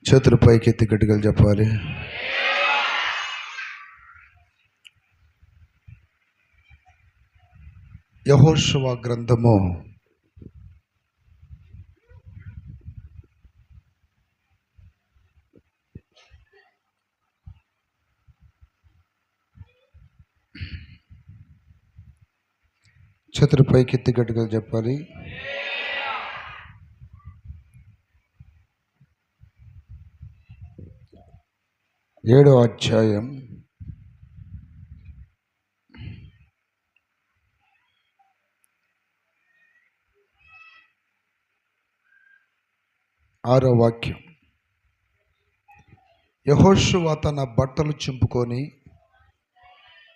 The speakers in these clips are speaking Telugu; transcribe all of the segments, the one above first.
చేతులు పైకెత్తి గట్టిగా చెప్పాలి. యెహోషువ గ్రంథము 7వ అధ్యాయం 6వ వాక్యం. యెహోషువ తన బట్టలు చింపుకొని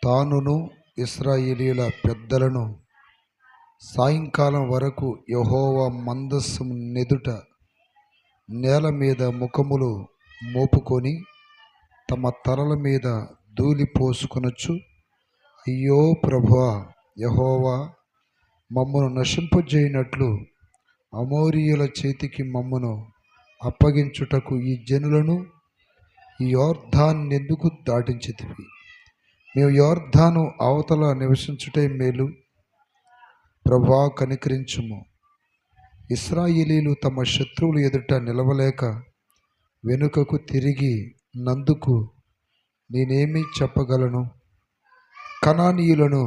తానును ఇశ్రాయేలీయుల పెద్దలను సాయంకాలం వరకు యెహోవా మందస్సము నెదుట నేల మీద ముఖములు మోపుకొని తమ తలల మీద ధూళి పోసుకొనొచ్చు, అయ్యో ప్రభువా, యెహోవా మమ్మను నశింపజేయనట్లు అమోరీయుల చేతికి మమ్మను అప్పగించుటకు ఈ జనులను ఈ యొర్దానెందుకు దాటించితివి? మేము యొర్దాను అవతల నివసించుటే మేలు. ప్రభువా, కనికరించుము. ఇశ్రాయేలీలు తమ శత్రువులు ఎదుట నిలవలేక వెనుకకు తిరిగి నందుకు నేనేమి చెప్పగలను? కనానీయులను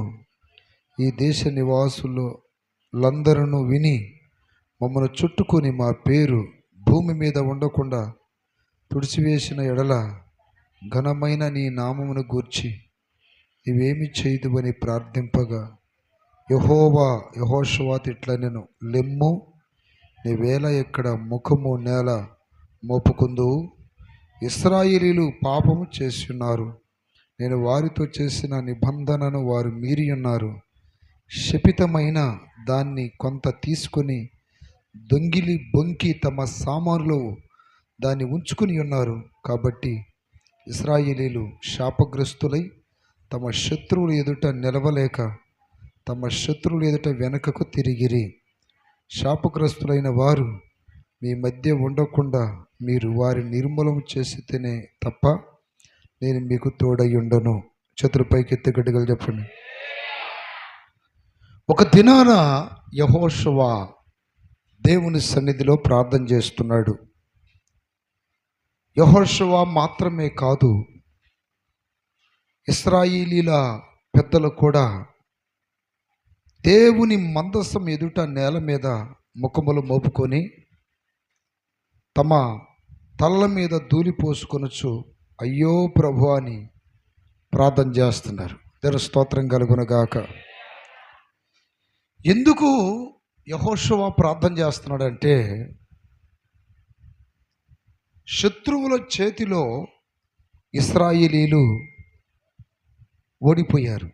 ఈ దేశ నివాసులందరూ విని మమ్మను చుట్టుకొని మా పేరు భూమి మీద ఉండకుండా తుడిచివేసిన ఎడల ఘనమైన నీ నామమును గూర్చి ఇవేమి చేయుదువని ప్రార్థింపగా యెహోషువతో ఇట్లనెను, లెమ్ము, నీవేళ ఇక్కడ ముఖము నేల మోపుకుందువు. ఇశ్రాయేలీలు పాపము చేసి ఉన్నారు, నేను వారితో చేసిన నిబంధనను వారు మీరి ఉన్నారు. శపితమైన దాన్ని కొంత తీసుకొని దొంగిలి బొంకి తమ సామానులో దాన్ని ఉంచుకుని ఉన్నారు. కాబట్టి ఇశ్రాయేలీలు శాపగ్రస్తులై తమ శత్రువులు ఎదుట నిలవలేక తమ శత్రువులు ఎదుట వెనుకకు తిరిగిరి. శాపగ్రస్తులైన వారు మీ మధ్య ఉండకుండా మీరు వారి నిర్మూలన చేసితేనే తప్ప నేను మీకు తోడై ఉండను. చేతుల పైకెత్తి గట్టిగా చెప్పండి. ఒక దినాన యెహోషువ దేవుని సన్నిధిలో ప్రార్థన చేస్తున్నాడు. యెహోషువ మాత్రమే కాదు, ఇశ్రాయేలీల పెద్దలు కూడా దేవుని మందసం ఎదుట నేల మీద ముఖములు మోపుకొని తమ తలల మీద ధూళి పోసుకొనొచ్చు, అయ్యో ప్రభువా అని ప్రార్థన చేస్తున్నారు. దేవుని స్తోత్రం కలుగునుగాక. ఎందుకు యెహోషువ ప్రార్థన చేస్తున్నాడంటే, శత్రువుల చేతిలో ఇశ్రాయేలీలు ఓడిపోయారు.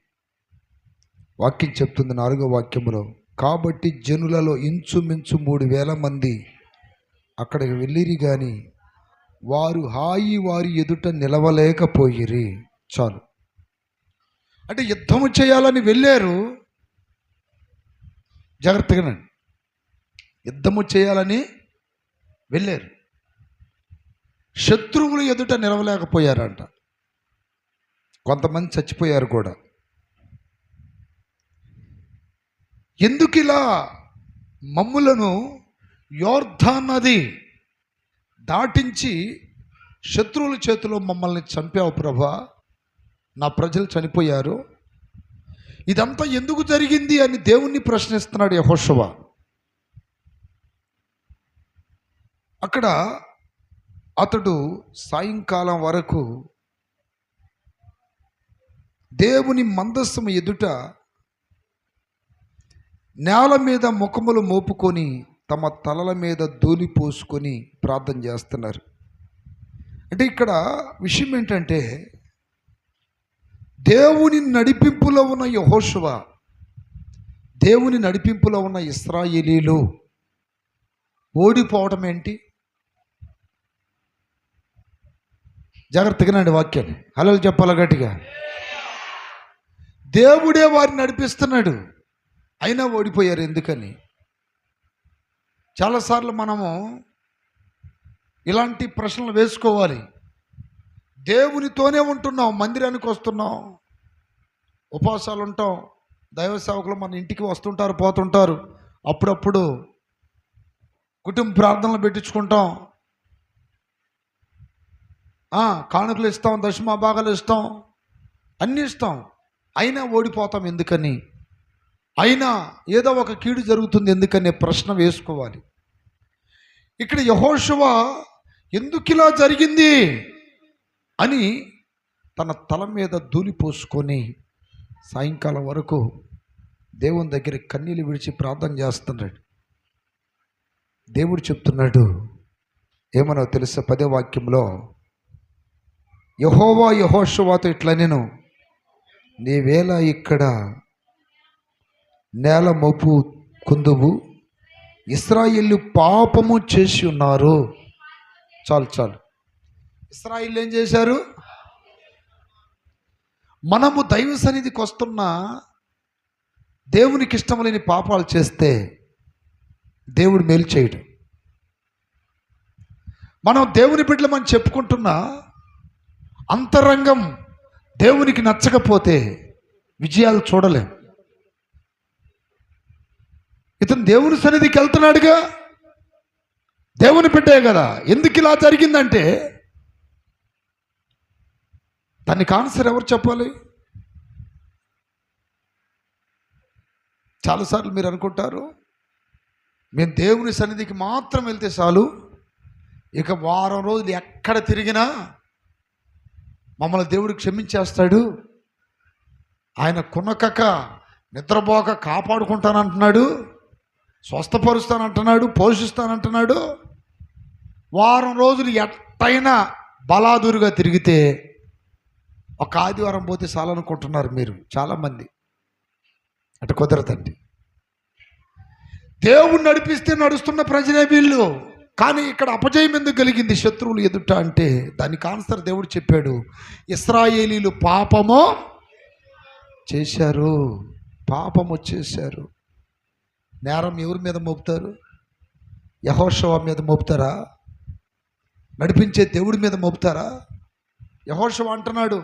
వాక్యం చెప్తుంది 4వ వాక్యములో, కాబట్టి జనులలో ఇంచుమించు 3,000 మంది అక్కడికి వెళ్ళిరి కానీ వారు వారి ఎదుట నిలవలేకపోయిరి. చాలు. అంటే యుద్ధము చేయాలని వెళ్ళారు, జాగ్రత్తగానండి, యుద్ధము చేయాలని వెళ్ళారు, శత్రువులు ఎదుట నిలవలేకపోయారంట. కొంతమంది చచ్చిపోయారు కూడా. ఎందుకు ఇలా మమ్ములను యొర్దాను నది దాటించి శత్రువుల చేతిలో మమ్మల్ని చంపావు ప్రభువా, నా ప్రజలు చనిపోయారు, ఇదంతా ఎందుకు జరిగింది అని దేవుణ్ణి ప్రశ్నిస్తున్నాడు యెహోషువ. అక్కడ అతడు సాయంకాలం వరకు దేవుని మందస్సము ఎదుట నేల మీద ముఖములు మోపుకొని తమ తలల మీద ధూళి పోసుకొని ప్రార్థన చేస్తున్నారు. అంటే ఇక్కడ విషయం ఏంటంటే, దేవుని నడిపింపులో ఉన్న యెహోషువ, దేవుని నడిపింపులో ఉన్న ఇశ్రాయేలీలు ఓడిపోవడం ఏంటి? జాగ్రత్తగానండి వాక్యాన్ని. హల్లెలూయా చెప్పాలి గట్టిగా. దేవుడే వారిని నడిపిస్తున్నాడు, అయినా ఓడిపోయారు. ఎందుకని? చాలాసార్లు మనము ఇలాంటి ప్రశ్నలు వేసుకోవాలి. దేవునితోనే ఉంటున్నాం, మందిరానికి వస్తున్నాం, ఉపవాసాలు ఉంటాం, దైవ సేవకులు మన ఇంటికి వస్తుంటారు, పోతుంటారు, అప్పుడప్పుడు కుటుంబ ప్రార్థనలు పెట్టించుకుంటాం, కానుకలు ఇస్తాం, దశమ భాగాలు ఇస్తాం, అన్నీ ఇస్తాం. అయినా ఓడిపోతాం ఎందుకని, అయినా ఏదో ఒక కీడు జరుగుతుంది ఎందుకనే ప్రశ్న వేసుకోవాలి. ఇక్కడ యెహోషువ ఎందుకు ఇలా జరిగింది అని తన తల మీద ధూళి పోసుకొని సాయంకాలం వరకు దేవుని దగ్గర కన్నీళ్ళు విడిచి ప్రార్థన చేస్తున్నాడు. దేవుడు చెప్తున్నాడు ఏమనో తెలుసా? 10వ వాక్యంలో యెహోవా యెహోషువతో ఇట్లా, నేను నీవేళ ఇక్కడ నేల మోపు కుందువు, ఇశ్రాయేలు పాపము చేసి ఉన్నారు. చాలు చాలు. ఇశ్రాయేలు ఏం చేశారు? మనము దైవ సన్నిధికి వస్తున్నా దేవునికి ఇష్టం లేని పాపాలు చేస్తే దేవుడు మేలు చేయడు. మనం దేవుని బిడ్డలమని చెప్పుకుంటున్నా అంతరంగం దేవునికి నచ్చకపోతే విజయాలు చూడలేం. ఇతను దేవుని సన్నిధికి వెళ్తున్నాడుగా, దేవుని బిడ్డే కదా. ఎందుకు ఇలా జరిగిందంటే దానికి ఆన్సర్ ఎవరు చెప్పాలి? చాలాసార్లు మీరు అనుకుంటారు మేము దేవుని సన్నిధికి మాత్రం వెళ్తే చాలు, ఇక వారం రోజులు ఎక్కడ తిరిగినా మమ్మల్ని దేవుడు క్షమించేస్తాడు, ఆయన కొనకక నిద్రపోక కాపాడుకుంటానంటున్నాడు, స్వస్థపరుస్తానంటున్నాడు, పోషిస్తానంటున్నాడు. వారం రోజులు ఎట్టయినా బలాదురుగా తిరిగితే ఒక ఆదివారం పోతే చాలనుకుంటున్నారు మీరు చాలామంది. అటు కుదరదండి. దేవుడు నడిపిస్తే నడుస్తున్న ప్రజలే వీళ్ళు. కానీ ఇక్కడ అపజయం ఎందుకు కలిగింది శత్రువులు ఎదుట అంటే దానికి ఆన్సర్ దేవుడు చెప్పాడు. ఇశ్రాయేలీలు పాపము చేశారు, పాపము చేశారు. నేరం ఎవరి మీద మోపుతారు? యెహోషువ మీద మోపుతారా? నడిపించే దేవుడి మీద మోపుతారా? యెహోషువ అంటున్నాడు,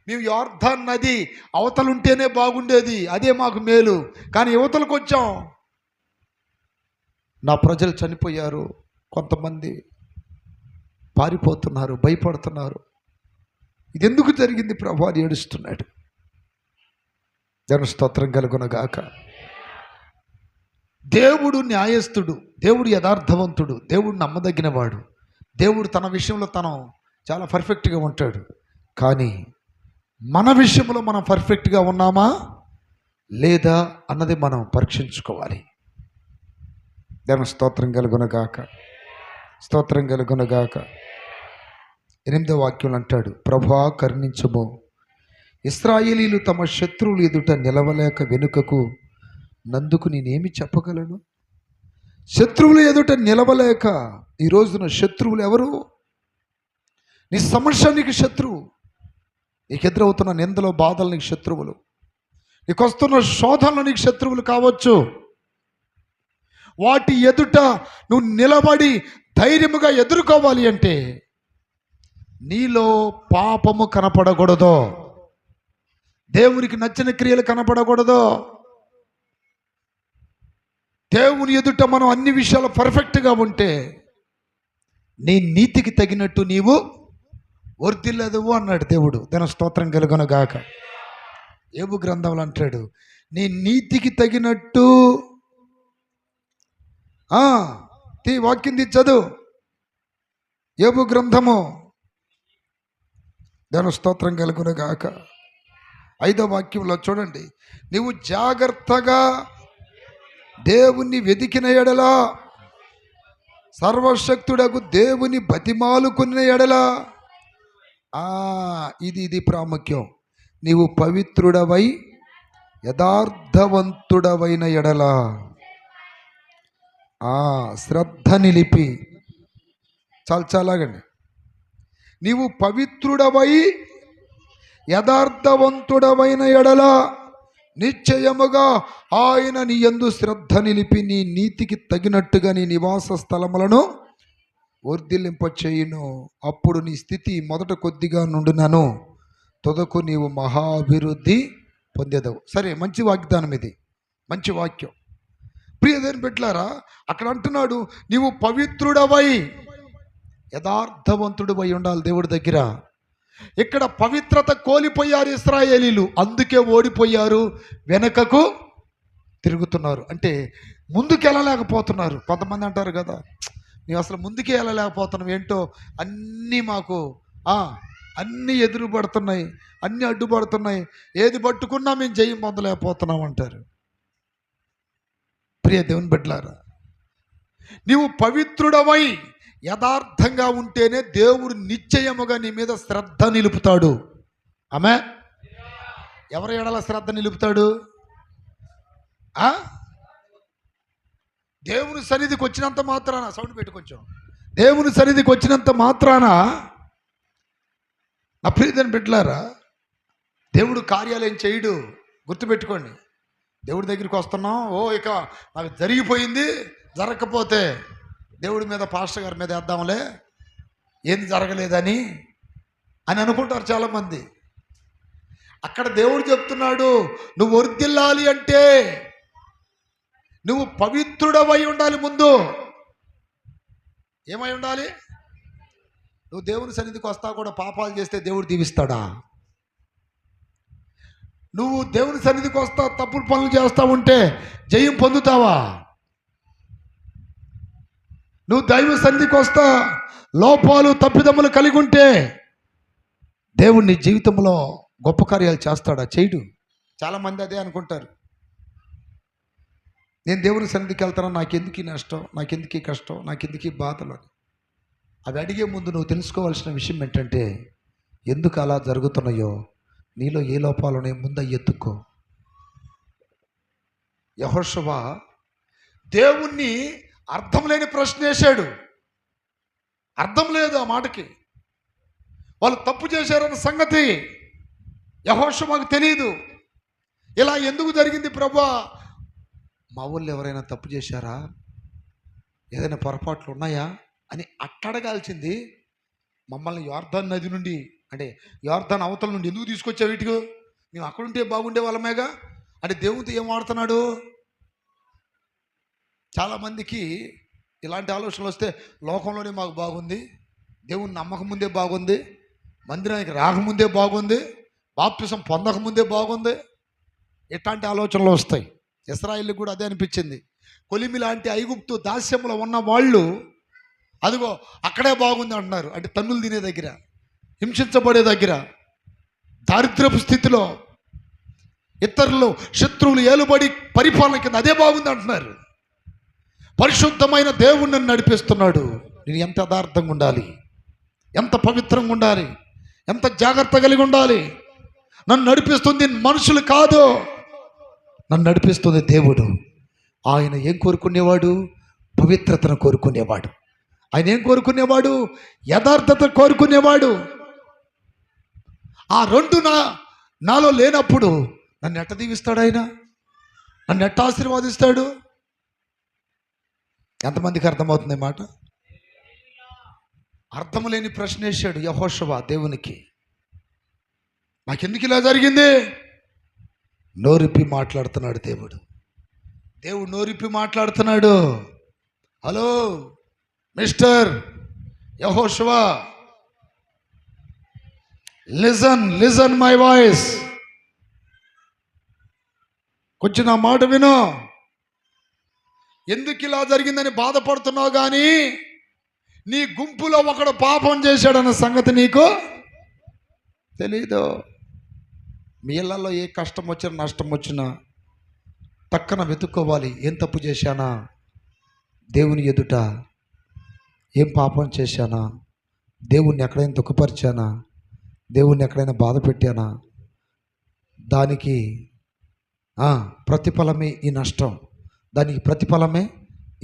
మేము యోర్దాను నది అవతలుంటేనే బాగుండేది, అదే మాకు మేలు, కానీ యువతలకు వచ్చాం, నా ప్రజలు చనిపోయారు, కొంతమంది పారిపోతున్నారు, భయపడుతున్నారు, ఇది ఎందుకు జరిగింది ప్రభు అని ఏడుస్తున్నాడు. దేవుని స్తోత్రం కలుగునగాక. దేవుడు న్యాయస్థుడు, దేవుడు యథార్థవంతుడు, దేవుడు నమ్మదగినవాడు, దేవుడు తన విషయంలో తను చాలా పర్ఫెక్ట్గా ఉంటాడు. కానీ మన విషయంలో మనం పర్ఫెక్ట్గా ఉన్నామా లేదా అన్నది మనం పరీక్షించుకోవాలి. దేవుని స్తోత్రం కలుగునగాక, స్తోత్రం కలుగునగాక. 8వ వాక్యం అంటాడు, ప్రభువా కరుణించుము, ఇశ్రాయేలీలు తమ శత్రువులు ఎదుట నిలవలేక వెనుకకు నందుకు నేనేమి చెప్పగలను? శత్రువులు ఎదుట నిలవలేక, ఈ రోజున శత్రువులు ఎవరు? నీ సమస్య నీకు శత్రువు, నీకు ఎదురవుతున్న నిందలో బాధలు నీకు శత్రువులు, నీకు వస్తున్న శోధనలు నీకు శత్రువులు కావచ్చు. వాటి ఎదుట నువ్వు నిలబడి ధైర్యముగా ఎదుర్కోవాలి అంటే నీలో పాపము కనపడకూడదు, దేవునికి నచ్చిన క్రియలు కనపడకూడదు. దేవుని ఎదుట మనం అన్ని విషయాలు పర్ఫెక్ట్గా ఉంటే నీ నీతికి తగినట్టు నీవు వర్ధిల్లదు అన్నాడు దేవుడు. దాని స్తోత్రం కలుగునగాక. యోబు గ్రంథంలో అంటాడు, నీ నీతికి తగినట్టు వాక్యం చదువు, యోబు గ్రంథము. దాని స్తోత్రం కలుగునగాక. 5వ వాక్యంలో చూడండి, నీవు జాగ్రత్తగా దేవుణ్ణి వెదికిన ఎడల, సర్వశక్తుడకు దేవుని బతిమాలుకున్న ఎడల, ఇది ప్రాముఖ్యం, నీవు పవిత్రుడవై యథార్థవంతుడవైన ఎడల, శ్రద్ధ నిలిపి, చాలాగండి, నీవు పవిత్రుడవై యథార్థవంతుడవైన ఎడల నిశ్చయముగా ఆయన నీ యందు శ్రద్ధ నిలిపి నీ నీతికి తగినట్టుగా నీ నివాస స్థలములను వర్ధిల్లింప చేయును. అప్పుడు నీ స్థితి మొదట కొద్దిగా నుండునను, తుదకు నీవు మహాభివృద్ధి పొందేదవు. సరే, మంచి వాగ్దానం ఇది, మంచి వాక్యం. ప్రియ దేవుని బిడ్డలారా, అక్కడ అంటున్నాడు నీవు పవిత్రుడవై యథార్థవంతుడివై ఉండాలి దేవుడి దగ్గర. ఇక్కడ పవిత్రత కోల్పోయారు ఇశ్రాయేలీలు, అందుకే ఓడిపోయారు, వెనకకు తిరుగుతున్నారు. అంటే ముందుకు వెళ్ళలేకపోతున్నారు. కొంతమంది అంటారు కదా, మేము అసలు ముందుకే వెళ్ళలేకపోతున్నాం, ఏంటో అన్నీ మాకు అన్నీ ఎదురు పడుతున్నాయి, అన్నీ అడ్డుపడుతున్నాయి, ఏది పట్టుకున్నా మేము జయం పొందలేకపోతున్నాం అంటారు. ప్రియ దేవుని బిడ్డలారా, నీవు పవిత్రుడవై యథార్థంగా ఉంటేనే దేవుడు నిశ్చయముగా నీ మీద శ్రద్ధ నిలుపుతాడు. ఆమె ఎవరి ఎడల శ్రద్ధ నిలుపుతాడు? దేవుని సన్నిధికి వచ్చినంత మాత్రాన, సౌండ్ పెట్టి కొంచెం, దేవుని సన్నిధికి వచ్చినంత మాత్రాన నా ప్రియదని బిడ్డలారా, దేవుడు కార్యాలయం చేయడు. గుర్తుపెట్టుకోండి, దేవుడి దగ్గరికి వస్తున్నాం, ఇక నాకు జరిగిపోయింది, జరగకపోతే దేవుడి మీద, పాస్టర్ గారి మీద వేద్దాంలే, ఏంది జరగలేదని అని అనుకుంటారు చాలామంది. అక్కడ దేవుడు చెప్తున్నాడు, నువ్వు వర్ధిల్లాలి అంటే నువ్వు పవిత్రుడవై ఉండాలి. ముందు ఏమై ఉండాలి? నువ్వు దేవుని సన్నిధికి వస్తా కూడా పాపాలు చేస్తే దేవుడు దీవిస్తాడా? నువ్వు దేవుని సన్నిధికి వస్తా తప్పుడు పనులు చేస్తా ఉంటే జయం పొందుతావా? నువ్వు దైవ సన్నిధికి వస్తా లోపాలు తప్పిదమ్ములు కలిగి ఉంటే దేవుడు నీ జీవితంలో గొప్ప కార్యాలు చేస్తాడా? చేయడు. చాలామంది అదే అనుకుంటారు, నేను దేవుని సన్నిధికి వెళ్తాను, నాకెందుకు నష్టం, నాకెందుకు కష్టం, నాకెందుకు బాధలు అని. అవి అడిగే ముందు నువ్వు తెలుసుకోవాల్సిన విషయం ఏంటంటే, ఎందుకు అలా జరుగుతున్నాయో, నీలో ఏ లోపాలు ఉన్నాయో ముందు ఎత్తుక్కో. యెహోషువ దేవుణ్ణి అర్థం లేని ప్రశ్న వేశాడు. అర్థం లేదు ఆ మాటకి. వాళ్ళు తప్పు చేశారన్న సంగతి యెహోషువకు తెలియదు. ఇలా ఎందుకు జరిగింది ప్రభువా? మా ఊళ్ళో ఎవరైనా తప్పు చేశారా, ఏదైనా పొరపాట్లు ఉన్నాయా అని అట్టడగాల్సింది. మమ్మల్ని యోర్దాన్ నది నుండి, అంటే యోర్దాన్ అవతల నుండి ఎందుకు తీసుకొచ్చావు వీటికి, మేము అక్కడుంటే బాగుండే వాళ్ళమేగా అంటే దేవునితో ఏం వాడుతున్నాడు? చాలామందికి ఇలాంటి ఆలోచనలు వస్తే, లోకంలోనే మాకు బాగుంది, దేవుని నమ్మకం ముందే బాగుంది, మందిరానికి రాకముందే బాగుంది, బాప్తిసం పొందకముందే బాగుంది, ఇట్లాంటి ఆలోచనలు వస్తాయి. ఇశ్రాయేలుకు కూడా అదే అనిపించింది. కొలిమి లాంటి ఐగుప్తు దాస్యంలో ఉన్న వాళ్ళు అదిగో అక్కడే బాగుంది అంటున్నారు. అంటే తన్నులు తినే దగ్గర, హింసించబడే దగ్గర, దారిద్ర్యపు స్థితిలో, ఇతరులు శత్రువులు ఏలుబడి పరిపాలన కింద అదే బాగుంది అంటున్నారు. పరిశుద్ధమైన దేవుడు నన్ను నడిపిస్తున్నాడు. నేను ఎంత యథార్థంగా ఉండాలి, ఎంత పవిత్రంగా ఉండాలి, ఎంత జాగ్రత్త కలిగి ఉండాలి. నన్ను నడిపిస్తుంది మనుషులు కాదు, నన్ను నడిపిస్తుంది దేవుడు. ఆయన ఏం కోరుకునేవాడు? పవిత్రతను కోరుకునేవాడు. ఆయన ఏం కోరుకునేవాడు? యథార్థత కోరుకునేవాడు. ఆ రెండు నాలో లేనప్పుడు నన్ను ఎట్ట దీవిస్తాడు ఆయన? నన్ను ఎట్ట ఆశీర్వాదిస్తాడు? ఎంతమందికి అర్థమవుతుంది మాట? అర్థం లేని ప్రశ్న వేశాడు యెహోషువ దేవునికి. నాకెందుకు ఇలా జరిగింది? నోరిప్పి మాట్లాడుతున్నాడు దేవుడు. దేవుడు నోరిప్పి మాట్లాడుతున్నాడు. హలో మిస్టర్ యెహోషువ, లిజన్ మై వాయిస్. కొంచెం నా మాట విను. ఎందుకు ఇలా జరిగిందని బాధపడుతున్నావు కానీ నీ గుంపులో ఒకడు పాపం చేశాడన్న సంగతి నీకు తెలీదు. మీ ఇళ్ళల్లో ఏ కష్టం వచ్చినా నష్టం వచ్చినా టక్కన వెతుక్కోవాలి. ఏం తప్పు చేశానా, దేవుని ఎదుట ఏం పాపం చేశానా, దేవుణ్ణి ఎక్కడైనా దుఃఖపరిచానా, దేవుణ్ణి ఎక్కడైనా బాధ పెట్టానా, దానికి ప్రతిఫలమే ఈ నష్టం, దానికి ప్రతిఫలమే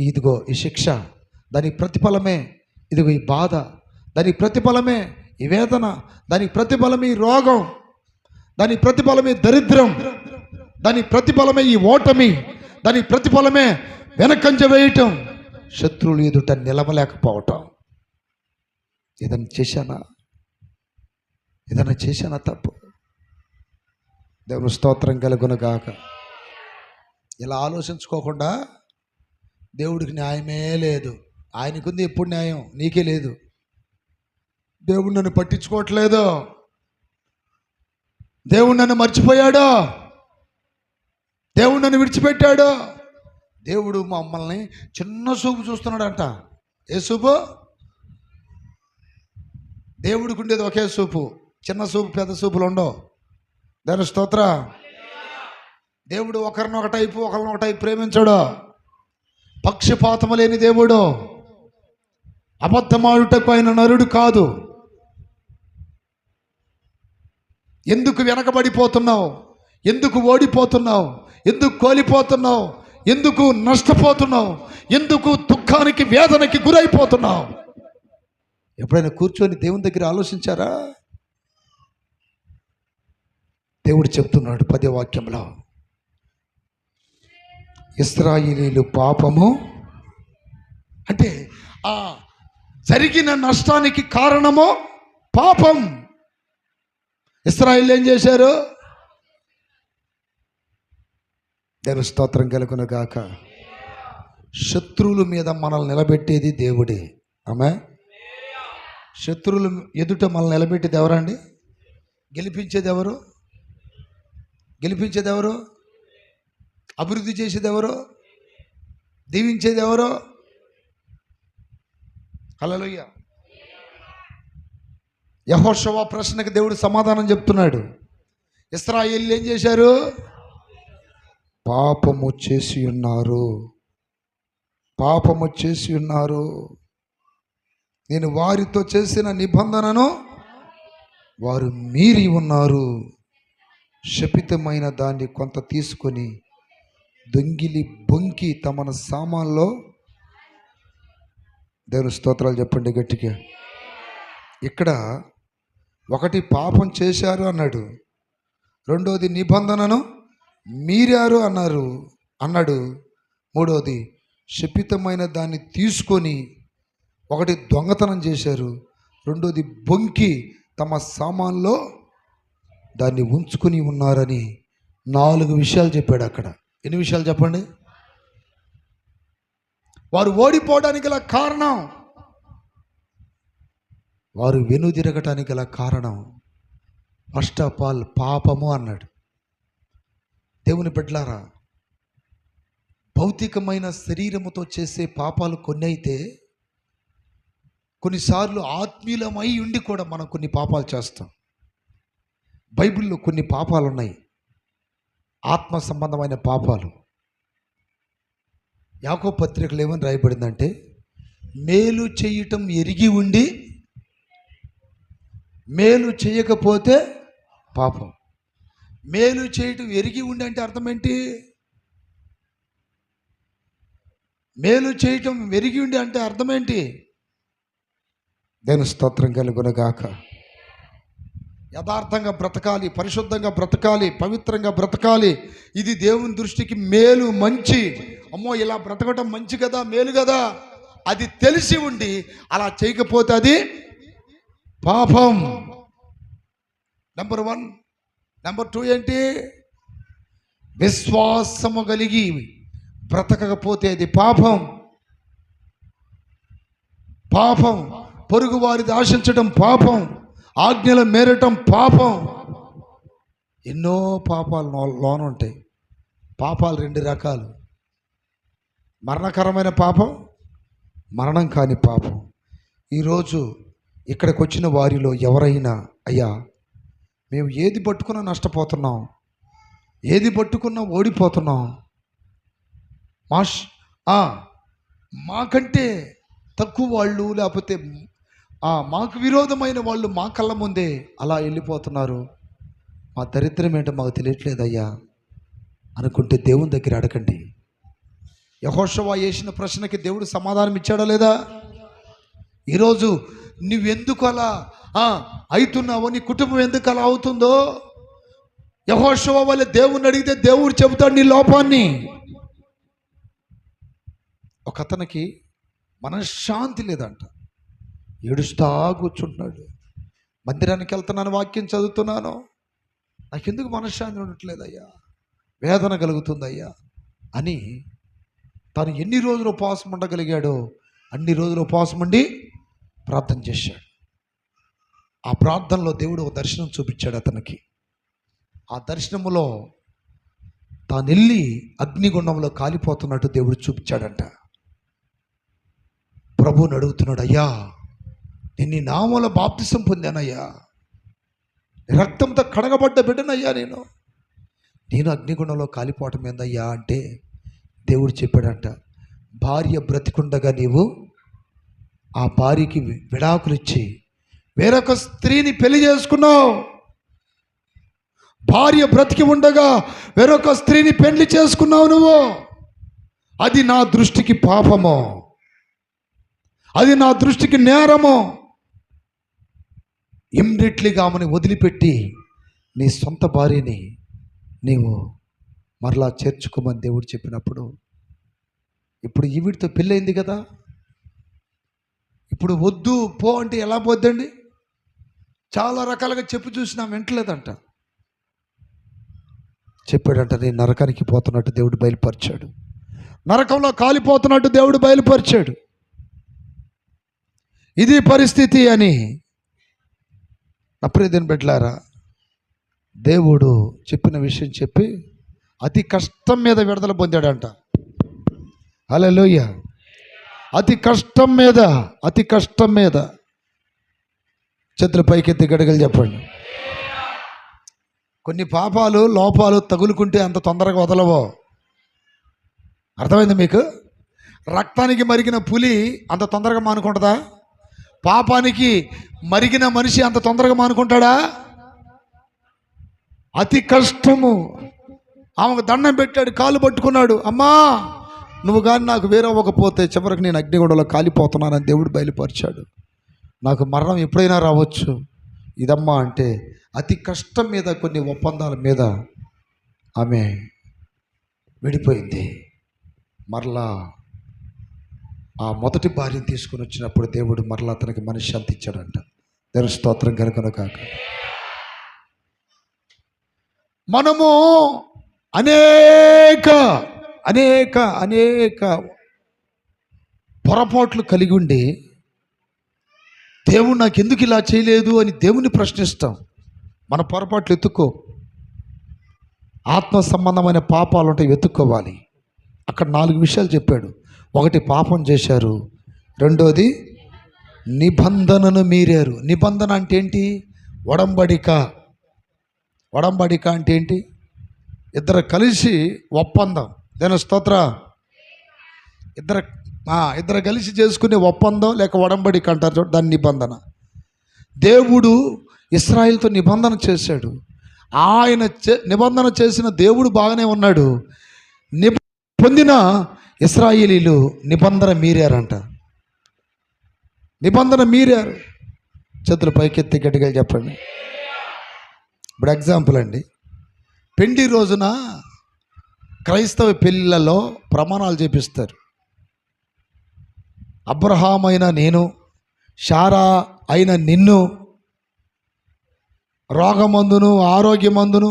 ఇదిగో ఈ శిక్ష, దానికి ప్రతిఫలమే ఇదిగో ఈ బాధ, దానికి ప్రతిఫలమే ఈ వేదన, దానికి ప్రతిఫలమే ఈ రోగం, దానికి ప్రతిఫలమే దరిద్రం, దానికి ప్రతిఫలమే ఈ ఓటమి, దానికి ప్రతిఫలమే వెనకంజ వేయటం, శత్రువులు ఎదుట నిలవలేకపోవటం. ఏదైనా చేశానా తప్పు? దేవుని స్తోత్రం కలుగునుగాక. ఇలా ఆలోచించుకోకుండా దేవుడికి న్యాయమే లేదు. ఆయనకుంది ఎప్పుడు న్యాయం, నీకే లేదు. దేవుడు నన్ను పట్టించుకోవట్లేదు, దేవుడు నన్ను మర్చిపోయాడు, దేవుడు నన్ను విడిచిపెట్టాడు. దేవుడు మమ్మల్ని చిన్న చూపు చూస్తున్నాడంట. ఏ చూపు? దేవుడికి ఉండేది ఒకే చూపు. చిన్న చూపు పెద్ద చూపులు ఉండవు. దేవుని స్తోత్ర. దేవుడు ఒకరిని ఒక టైపు ప్రేమించడు. పక్షపాతము లేని దేవుడు. అబద్ధమాడుటకు ఆయన నరుడు కాదు. ఎందుకు వెనకబడిపోతున్నావు? ఎందుకు ఓడిపోతున్నావు? ఎందుకు కోల్పోతున్నావు? ఎందుకు నష్టపోతున్నావు? ఎందుకు దుఃఖానికి వేదనకి గురైపోతున్నావు? ఎప్పుడైనా కూర్చొని దేవుని దగ్గర ఆలోచించారా? దేవుడు చెప్తున్నాడు 10వ వాక్యంలో, ఇశ్రాయేలీయులు పాపము అంటే ఆ జరిగిన నష్టానికి కారణము పాపం. ఇశ్రాయేలీయులు ఏం చేశారు? దేవుని స్తోత్రం కలుగునుగాక. శత్రువుల మీద మనల్ని నిలబెట్టేది దేవుడే. ఆమె శత్రువులు ఎదుట మనల్ని నిలబెట్టేది ఎవరండి? గెలిపించేది ఎవరు? అభివృద్ధి చేసేది ఎవరు? దీవించేది ఎవరు? హల్లెలూయా. యెహోషువ ప్రశ్నకు దేవుడు సమాధానం చెప్తున్నాడు. ఇశ్రాయేలీయులు ఏం చేశారు? పాపము చేసి ఉన్నారు. నేను వారితో చేసిన నిబంధనను వారు మీరి ఉన్నారు. శపితమైన దాన్ని కొంత తీసుకొని దొంగిలి బొంకి తమ సామాన్లో. దేవుని స్తోత్రాలు చెప్పండి గట్టిగా. ఇక్కడ ఒకటి పాపం చేశారు అన్నాడు, రెండోది నిబంధనను మీరారు అన్నాడు, మూడోది శపితమైన దాన్ని తీసుకొని ఒకటి దొంగతనం చేశారు, రెండోది బొంకి తమ సామాన్లో దాన్ని ఉంచుకుని ఉన్నారని 4 విషయాలు చెప్పాడు అక్కడ. ఎన్ని విషయాలు చెప్పండి? వారు ఓడిపోవడానికి గల కారణం, వారు వెనుదిరగటానికి గల కారణం ఫస్ట్ ఆఫ్ ఆల్ పాపము అన్నాడు. దేవుని బిడ్డలారా, భౌతికమైన శరీరముతో చేసే పాపాలు కొన్ని అయితే, కొన్నిసార్లు ఆత్మీయులమై ఉండి కూడా మనం కొన్ని పాపాలు చేస్తాం. బైబిల్లో కొన్ని పాపాలు ఉన్నాయి, ఆత్మ సంబంధమైన పాపాలు. యాకోబు పత్రికలో ఏమని రాయబడిందంటే, మేలు చేయటం ఎరిగి ఉండి మేలు చేయకపోతే పాపం. మేలు చేయటం ఎరిగి ఉండి అంటే అర్థం ఏంటి? మేలు చేయటం ఎరిగి ఉండి అంటే అర్థం ఏంటి? దేవుని స్తోత్రం కలుగునుగాక. యథార్థంగా బ్రతకాలి, పరిశుద్ధంగా బ్రతకాలి, పవిత్రంగా బ్రతకాలి. ఇది దేవుని దృష్టికి మేలు, మంచి. అమ్మో, ఇలా బ్రతకటం మంచి కదా, మేలు కదా, అది తెలిసి ఉండి అలా చేయకపోతే అది పాపం. నెంబర్ 1. నెంబర్ 2 ఏంటి? విశ్వాసము కలిగి బ్రతకకపోతే అది పాపం. పొరుగు వారిది ఆశించడం పాపం, ఆజ్ఞలు మేరటం పాపం. ఎన్నో పాపాలు లోన ఉంటాయి. పాపాలు 2 రకాలు: మరణకరమైన పాపం, మరణం కాని పాపం. ఈరోజు ఇక్కడికి వచ్చిన వారిలో ఎవరైనా, అయ్యా మేము ఏది పట్టుకున్నా నష్టపోతున్నాం, ఏది పట్టుకున్నా ఓడిపోతున్నాం, మాకంటే తక్కువ వాళ్ళు, లేకపోతే మాకు విరోధమైన వాళ్ళు మా కళ్ళ ముందే అలా వెళ్ళిపోతున్నారు, మా దరిద్రం ఏంటో మాకు తెలియట్లేదయ్యా అనుకుంటే దేవుని దగ్గర అడగండి. యెహోషువ వేసిన ప్రశ్నకి దేవుడు సమాధానం ఇచ్చాడా లేదా? ఈరోజు నువ్వెందుకు అలా అవుతున్నావో, నీ కుటుంబం ఎందుకు అలా అవుతుందో, యెహోషువ వల్ల దేవుణ్ణి అడిగితే దేవుడు చెబుతాడు నీ లోపాన్ని. ఒక అతనికి మనశ్శాంతి లేదంట. ఏడుస్తా కూర్చుంటున్నాడు. మందిరానికి వెళ్తున్నాను, వాక్యం చదువుతున్నాను, నాకెందుకు మనశ్శాంతి ఉండట్లేదయ్యా, వేదన కలుగుతుందయ్యా అని తాను ఎన్ని రోజులు ఉపవాసం ఉండగలిగాడో అన్ని రోజులు ఉపవాసం ఉండి ప్రార్థన చేశాడు. ఆ ప్రార్థనలో దేవుడు ఒక దర్శనం చూపించాడు అతనికి. ఆ దర్శనములో తాను వెళ్ళి అగ్నిగుండంలో కాలిపోతున్నట్టు దేవుడు చూపించాడంట. ప్రభువుని అడుగుతున్నాడు, అయ్యా నేను నీ నామములో బాప్తిసం పొందానయ్యా, రక్తంతో కడగబడ్డ బిడ్డనయ్యా, నేను అగ్నిగుండంలో కాలిపోవటం ఏందయ్యా అంటే దేవుడు చెప్పాడంట, భార్య బ్రతికుండగా నీవు ఆ భార్యకి విడాకులు ఇచ్చి వేరొక స్త్రీని పెళ్లి చేసుకున్నావు. భార్య బ్రతికి ఉండగా వేరొక స్త్రీని పెళ్లి చేసుకున్నావు నువ్వు. అది నా దృష్టికి పాపము, అది నా దృష్టికి నేరము. ఇమ్మీడియట్లీగా ఆమెను వదిలిపెట్టి నీ సొంత భార్యని నీవు మరలా చేర్చుకోమని దేవుడు చెప్పినప్పుడు, ఇప్పుడు ఈవిడితో పెళ్ళయింది కదా, ఇప్పుడు వద్దు పో అంటే ఎలా పోద్దండి? చాలా రకాలుగా చెప్పి చూసినా వింటలేదంట. చెప్పాడంట, నేను నరకానికి పోతున్నట్టు దేవుడు బయలుపరిచాడు, నరకంలో కాలిపోతున్నట్టు దేవుడు బయలుపరిచాడు. ఇది పరిస్థితి అని. అప్రియదేని బిడ్డలారా, దేవుడు చెప్పిన విషయం చెప్పి అతి కష్టం మీద విడుదల పొందాడంట. హల్లెలూయా. అతి కష్టం మీద చేతుల పైకెత్తి గడగలు చెప్పండి. కొన్ని పాపాలు లోపాలు తగులుకుంటే అంత తొందరగా వదలవో. అర్థమైంది మీకు? రక్తానికి మరిగిన పులి అంత తొందరగా మానుకుంటుందా? పాపానికి మరిగిన మనిషి అంత తొందరగా మానుకుంటాడా? అతి కష్టము. ఆమెకు దండం పెట్టాడు, కాలు పట్టుకున్నాడు, అమ్మా నువ్వు కానీ నాకు వేరవ్వకపోతే చివరికి నేను అగ్నిగుండంలో కాలిపోతున్నానని దేవుడు బయలుపరిచాడు. నాకు మరణం ఎప్పుడైనా రావచ్చు. ఇదమ్మా అంటే అతి కష్టం మీద కొన్ని ఒప్పందాల మీద ఆమె విడిపోయింది. మరలా ఆ మొదటి భార్యను తీసుకుని వచ్చినప్పుడు దేవుడు మరలా అతనికి మనశ్శాంతి ఇచ్చాడంట. దేవుని స్తోత్రం కలుగును గాక. మనము అనేక అనేక అనేక పొరపాట్లు కలిగి ఉండి దేవుడు నాకు ఎందుకు ఇలా చేయలేదు అని దేవుని ప్రశ్నిస్తాం. మన పొరపాట్లు ఎత్తుక్కో. ఆత్మ సంబంధమైన పాపాలు ఉంటాయి, వెతుక్కోవాలి. అక్కడ 4 విషయాలు చెప్పాడు. ఒకటి, పాపం చేశారు. రెండోది, నిబంధనను మీరారు. నిబంధన అంటే ఏంటి? ఒడంబడిక. ఒడంబడిక అంటే ఏంటి? ఇద్దరు కలిసి ఒప్పందం. దేని స్తోత్ర. ఇద్దరు కలిసి చేసుకునే ఒప్పందం లేక ఒడంబడిక అంటారు చూడ, దాని నిబంధన. దేవుడు ఇశ్రాయేలుతో నిబంధన చేశాడు. ఆయన నిబంధన చేసిన దేవుడు బాగానే ఉన్నాడు. పొందిన ఇశ్రాయేలీలు నిబంధన మీరారంట. నిబంధన మీరారు. చేతులు పైకెత్తి గట్టిగా చెప్పండి. ఇప్పుడు ఎగ్జాంపుల్ అండి, పెండి రోజున క్రైస్తవ పెళ్ళిళ్ళలో ప్రమాణాలు చేపిస్తారు. అబ్రహాం అయిన నేను, శారా అయిన నిన్ను, రోగమందును ఆరోగ్యమందును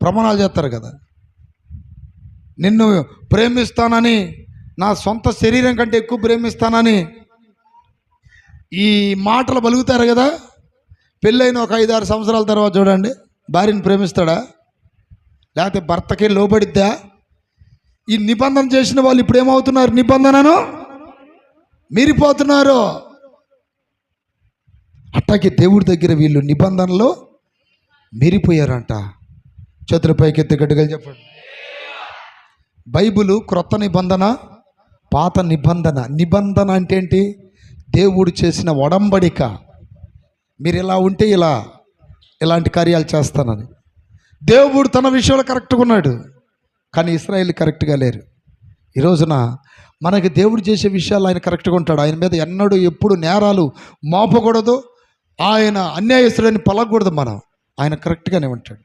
ప్రమాణాలు చేస్తారు కదా. నిన్ను ప్రేమిస్తానని, నా సొంత శరీరం కంటే ఎక్కువ ప్రేమిస్తానని ఈ మాటలు పలుకుతారు కదా. పెళ్ళైన ఒక 5-6 సంవత్సరాల తర్వాత చూడండి, భార్యని ప్రేమిస్తాడా? లేకపోతే భర్తకే లోబడిద్దా? ఈ నిబంధన చేసిన వాళ్ళు ఇప్పుడు ఏమవుతున్నారు? నిబంధనను మీరిపోతున్నారు. అట్టాకి దేవుడి దగ్గర వీళ్ళు నిబంధనలో మీరిపోయారంట. చేతుల పైకెత్తి గట్టిగా చెప్పండి. బైబిలు క్రొత్త నిబంధన, పాత నిబంధన. నిబంధన అంటే ఏంటి? దేవుడు చేసిన ఒడంబడిక. మీరు ఇలా ఉంటే ఇలాంటి కార్యాలు చేస్తానని. దేవుడు తన విషయంలో కరెక్ట్గా ఉన్నాడు, కానీ ఇశ్రాయేలు కరెక్ట్గా లేరు. ఈ రోజున మనకి దేవుడు చేసే విషయాలు ఆయన కరెక్ట్గా ఉంటాడు. ఆయన మీద ఎన్నడూ ఎప్పుడు నేరాలు మోపకూడదు, ఆయన అన్యాయస్తులని పలకూడదు. ఆయన కరెక్ట్గానే ఉంటాడు.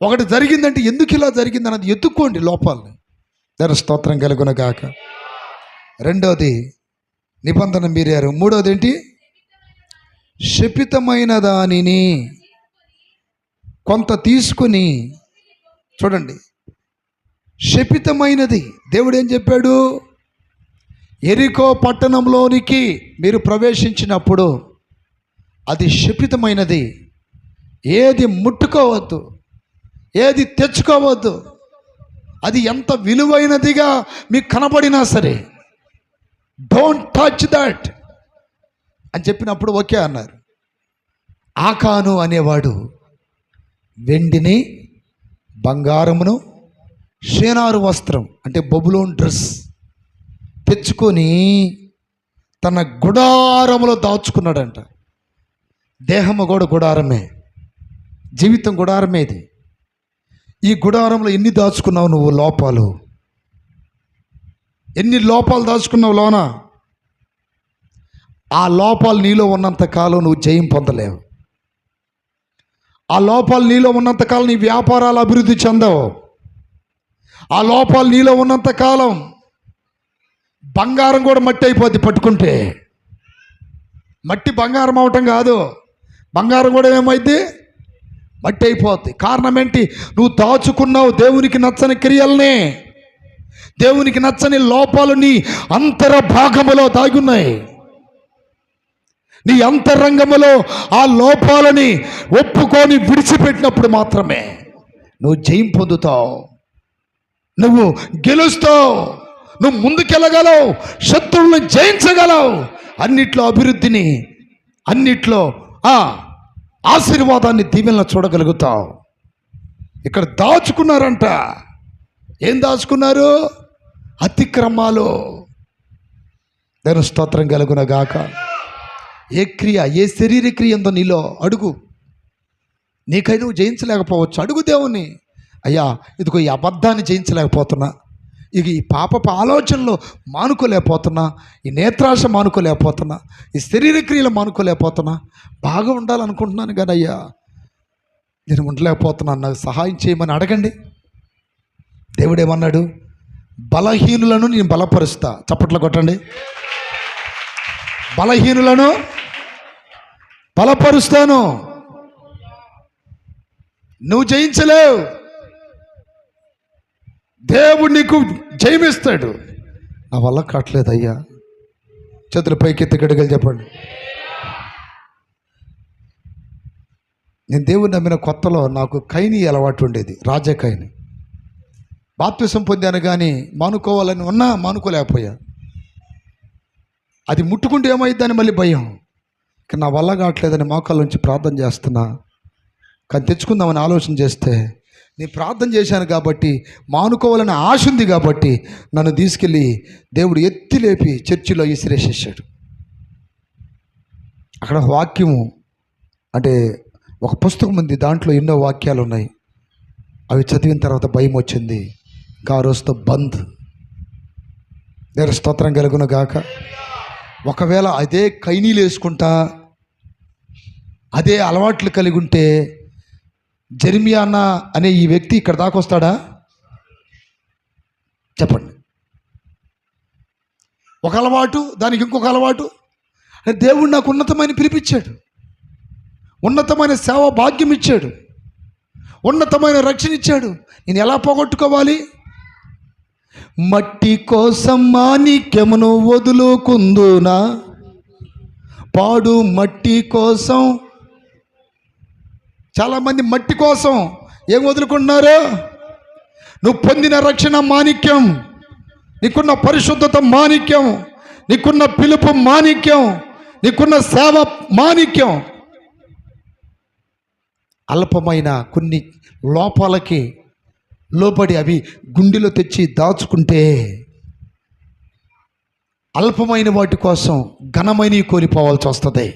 ఒకటి జరిగిందంటే ఎందుకు ఇలా జరిగింది అన్నది ఎత్తుక్కోండి లోపాలని. దాని స్తోత్రం కలుగును గాక. రెండోది, నిబంధన మీరారు. మూడవది ఏంటి? శపితమైన దానిని కొంత తీసుకుని, చూడండి, శపితమైనది. దేవుడు ఏం చెప్పాడు? యెరికో పట్టణంలోనికి మీరు ప్రవేశించినప్పుడు అది శపితమైనది. ఏది ముట్టుకోవద్దు, ఏది తెచ్చుకోవద్దు. అది ఎంత విలువైనదిగా మీకు కనబడినా సరే, డోంట్ టచ్ దట్ అని చెప్పినప్పుడు ఓకే అన్నారు. ఆకాను అనేవాడు వెండిని, బంగారమును, షేనారు వస్త్రం అంటే బబులోన్ డ్రెస్ తెచ్చుకొని తన గుడారములో దాచుకున్నాడంట. దేహము కూడా గుడారమే, జీవితం గుడారమే. ఇది ఈ గుడారంలో ఎన్ని దాచుకున్నావు నువ్వు? లోపాలు ఎన్ని లోపాలు దాచుకున్నావు లోన? ఆ లోపాలు నీలో ఉన్నంత కాలం నువ్వు జయం పొందలేవు. ఆ లోపాలు నీలో ఉన్నంత కాలం నీ వ్యాపారాలు అభివృద్ధి చెందవు. ఆ లోపాలు నీలో ఉన్నంత కాలం బంగారం కూడా మట్టి అయిపోద్ది పట్టుకుంటే. మట్టి బంగారం అవటం కాదు, బంగారం కూడా ఏమైంది? మట్టి అయిపోద్ది. కారణం ఏంటి? నువ్వు దాచుకున్నావు దేవునికి నచ్చని క్రియల్ని, దేవునికి నచ్చని లోపాలు నీ అంతర భాగములో దాగున్నాయి. నీ అంతరంగములో ఆ లోపాలని ఒప్పుకొని విడిచిపెట్టినప్పుడు మాత్రమే నువ్వు జయం పొందుతావు, నువ్వు గెలుస్తావు, నువ్వు ముందుకెళ్ళగలవు, శత్రువులను జయించగలవు, అన్నిట్లో అభివృద్ధిని, అన్నిట్లో ఆశీర్వాదాన్ని, దీవెనలు చూడగలుగుతావు. ఇక్కడ దాచుకున్నారంట. ఏం దాచుకున్నారు? అతిక్రమాలు. దేవుని స్తోత్రం కలుగునగాక. ఏ క్రియ, ఏ శరీర క్రియ ఉందో నీలో అడుగు. నీకై నువ్వు జయించలేకపోవచ్చు, అడుగు దేవుని. అయ్యా, ఇదిగో ఈ అబద్ధాన్ని జయించలేకపోతున్నా, ఇక ఈ పాపపు ఆలోచనలు మానుకోలేకపోతున్నా, ఈ నేత్రాశ మానుకోలేకపోతున్నా, ఈ శరీర క్రియలు మానుకోలేకపోతున్నా, బాగా ఉండాలనుకుంటున్నాను కానీ అయ్యా నేను ఉండలేకపోతున్నాను, నాకు సహాయం చేయమని అడగండి. దేవుడేమన్నాడు? బలహీనులను నేను బలపరుస్తా. చప్పట్లు కొట్టండి. బలహీనులను బలపరుస్తాను. నువ్వు జయించలేవు, దేవుడు నీకు జయమిస్తాడు. నా వల్ల కావట్లేదు అయ్యా. చేతులు పైకెత్తి గడిగలు చెప్పండి. నేను దేవుని నమ్మిన కొత్తలో నాకు కైని అలవాటు ఉండేది, రాజకైని. బాప్తిసం పొందాను కానీ మానుకోవాలని ఉన్నా మానుకోలేకపోయా. అది ముట్టుకుంటే ఏమైందని మళ్ళీ భయం. ఇక నా వల్ల కావట్లేదని మోకాళ్ళ నుంచి ప్రార్థన చేస్తున్నా. కానీ తెచ్చుకుందామని ఆలోచన చేస్తే, నేను ప్రార్థన చేశాను కాబట్టి, మానుకోవాలని ఆశ ఉంది కాబట్టి నన్ను తీసుకెళ్ళి దేవుడు ఎత్తి లేపి చర్చిలో ఇసిరేసేసాడు. అక్కడ వాక్యము అంటే ఒక పుస్తకం ఉంది, దాంట్లో ఎన్నో వాక్యాలు ఉన్నాయి. అవి చదివిన తర్వాత భయం వచ్చింది. ఇంకా ఆ రోజుతో బంద్. దేవుని స్తోత్రం కలుగును గాక. ఒకవేళ అదే కైనీలు వేసుకుంటా, అదే అలవాట్లు కలిగి ఉంటే జెర్మియా అనే ఈ వ్యక్తి ఇక్కడ దాకా వస్తాడా? చెప్పండి. ఒక అలవాటు, దానికి ఇంకొక అలవాటు. దేవుడు నాకు ఉన్నతమైన పిలిపిచ్చాడు, ఉన్నతమైన సేవ భాగ్యం ఇచ్చాడు, ఉన్నతమైన రక్షణ ఇచ్చాడు. నేను ఎలా పోగొట్టుకోవాలి? మట్టి కోసం మాణిక్యమును వదులుకుందునా, పాడు మట్టి కోసం. చాలామంది మట్టి కోసం ఏం వదులుకుంటున్నారు? నువ్వు పొందిన రక్షణ మాణిక్యం, నీకున్న పరిశుద్ధత మాణిక్యం, నీకున్న పిలుపు మాణిక్యం, నీకున్న సేవ మాణిక్యం. అల్పమైన కొన్ని లోపాలకి లోబడి అవి గుండెలో తెచ్చి దాచుకుంటే, అల్పమైన వాటి కోసం ఘనమైనవి కోల్పోవాల్సి వస్తుంది.